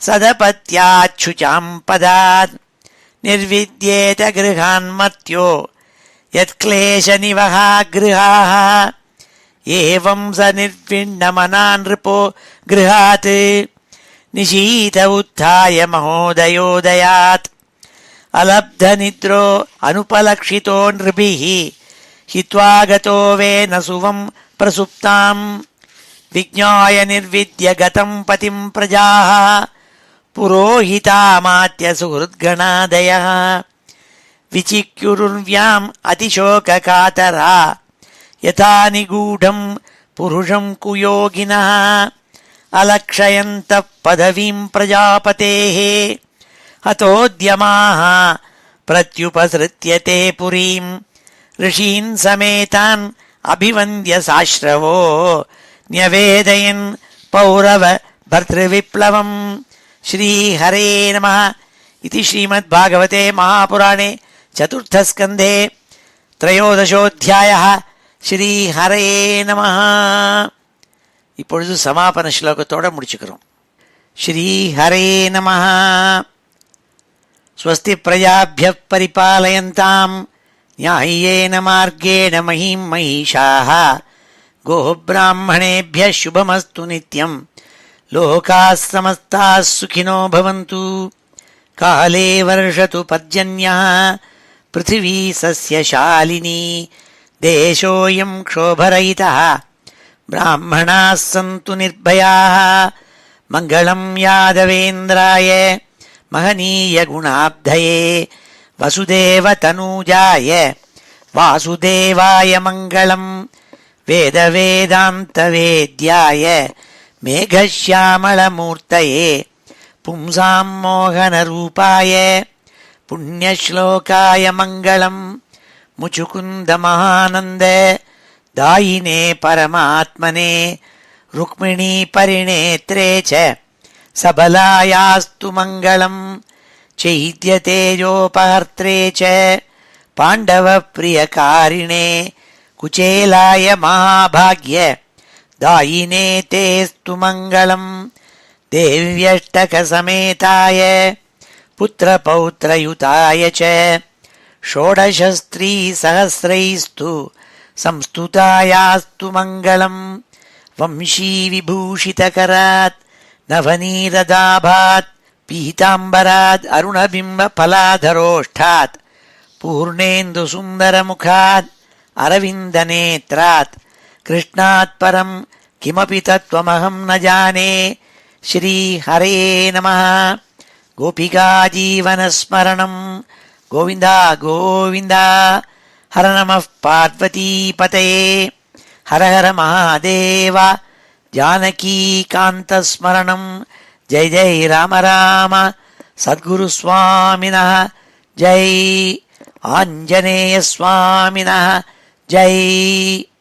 सदपत्याच्छुचां पदात् निर्विद्येत गृहान्मर्त्यो यत्क्लेशनिवहा गृहाः एवं स निर्विण्णमना नृपो गृहात् निशीथ उत्थाय महोदयोदयात् अलब्धनिद्रो अनुपलक्षितो नृभिः हित्वा गतो वेन सुवं प्रसुप्तां विज्ञाय निर्विद्य गतं पतिं प्रजाः पुरोहितामात्य सुहृद्गणादयः विचिक्युरुर्व्याम् अतिशोककातरा यथा निगूढं पुरुषं कुयोगिनः अलक्षयन्तः पदवीं प्रजापतेः हतोद्यमाः प्रत्युपसृत्य ते पुरीं ऋषीन् समेतान् अभिवन्द्य साश्रवो न्यवेदयन् पौरव भर्तृविप्लवम् श्रीहरे नमः इति श्रीमद्भागवते महापुराणे चतुर्थस्कन्धे त्रयोदशोऽध्यायः श्रीहरे நமः. இப்பொழுது சமாபன ஸ்லோகத்தோட முடிச்சுக்கிறோம். ஸ்ரீஹரே நமः. ஸ்வஸ்தி பிரஜாभ्यः परिपालयन्ताम् न्याय्येन मार्गेण महीं महिषाः गोब्राह्मणेभ्यः शुभमस्तु नित्यम् लोकाः समस्ताः सुखिनो भवन्तु. काले वर्षतु पर्जन्यः पृथिवी सस्यशालिनी देशोऽयं क्षोभरहितः ब्राह्मणाः सन्तु निर्भयाः. मङ्गलं यादवेन्द्राय महनीय गुणाब्धये वसुदेवतनूजाय वासुदेवाय मङ्गलम्. वेदवेदान्तवेद्याय मेघश्यामलमूर्तये पुंसां मोहनरूपाय पुण्यश्लोकाय मङ्गलम्. मुचुकुन्दमहानन्द दायिने परमात्मने रुक्मिणी परिणेत्रे च सबलायास्तु मङ्गलम्. चैद्यतेजोपहर्त्रे च पाण्डवप्रियकारिणे कुचेलाय महाभाग्य दायिने तेस्तु मङ्गलम्. देव्यष्टकसमेताय पुत्रपौत्रयुताय च षोडशस्त्रीसहस्रैस्तु संस्तुतायास्तु मङ्गलम्. वंशीविभूषितकरात् नवनीरदाभात् पीताम्बरात् अरुणबिम्बफलाधरोष्ठात् पूर्णेन्दुसुन्दरमुखात् अरविन्दनेत्रात् कृष्णात् परं किमपि तत्त्वमहं न जाने। श्रीहरे नमः। गोपिकाजीवनस्मरणं गोविन्द गोविन्द। हर नमः पार्वतीपतये। हर हर महादेव। जानकीकान्तस्मरणं जय जय राम राम। सद्गुरुस्वामिनः जय। आञ्जनेयस्वामिनः जय।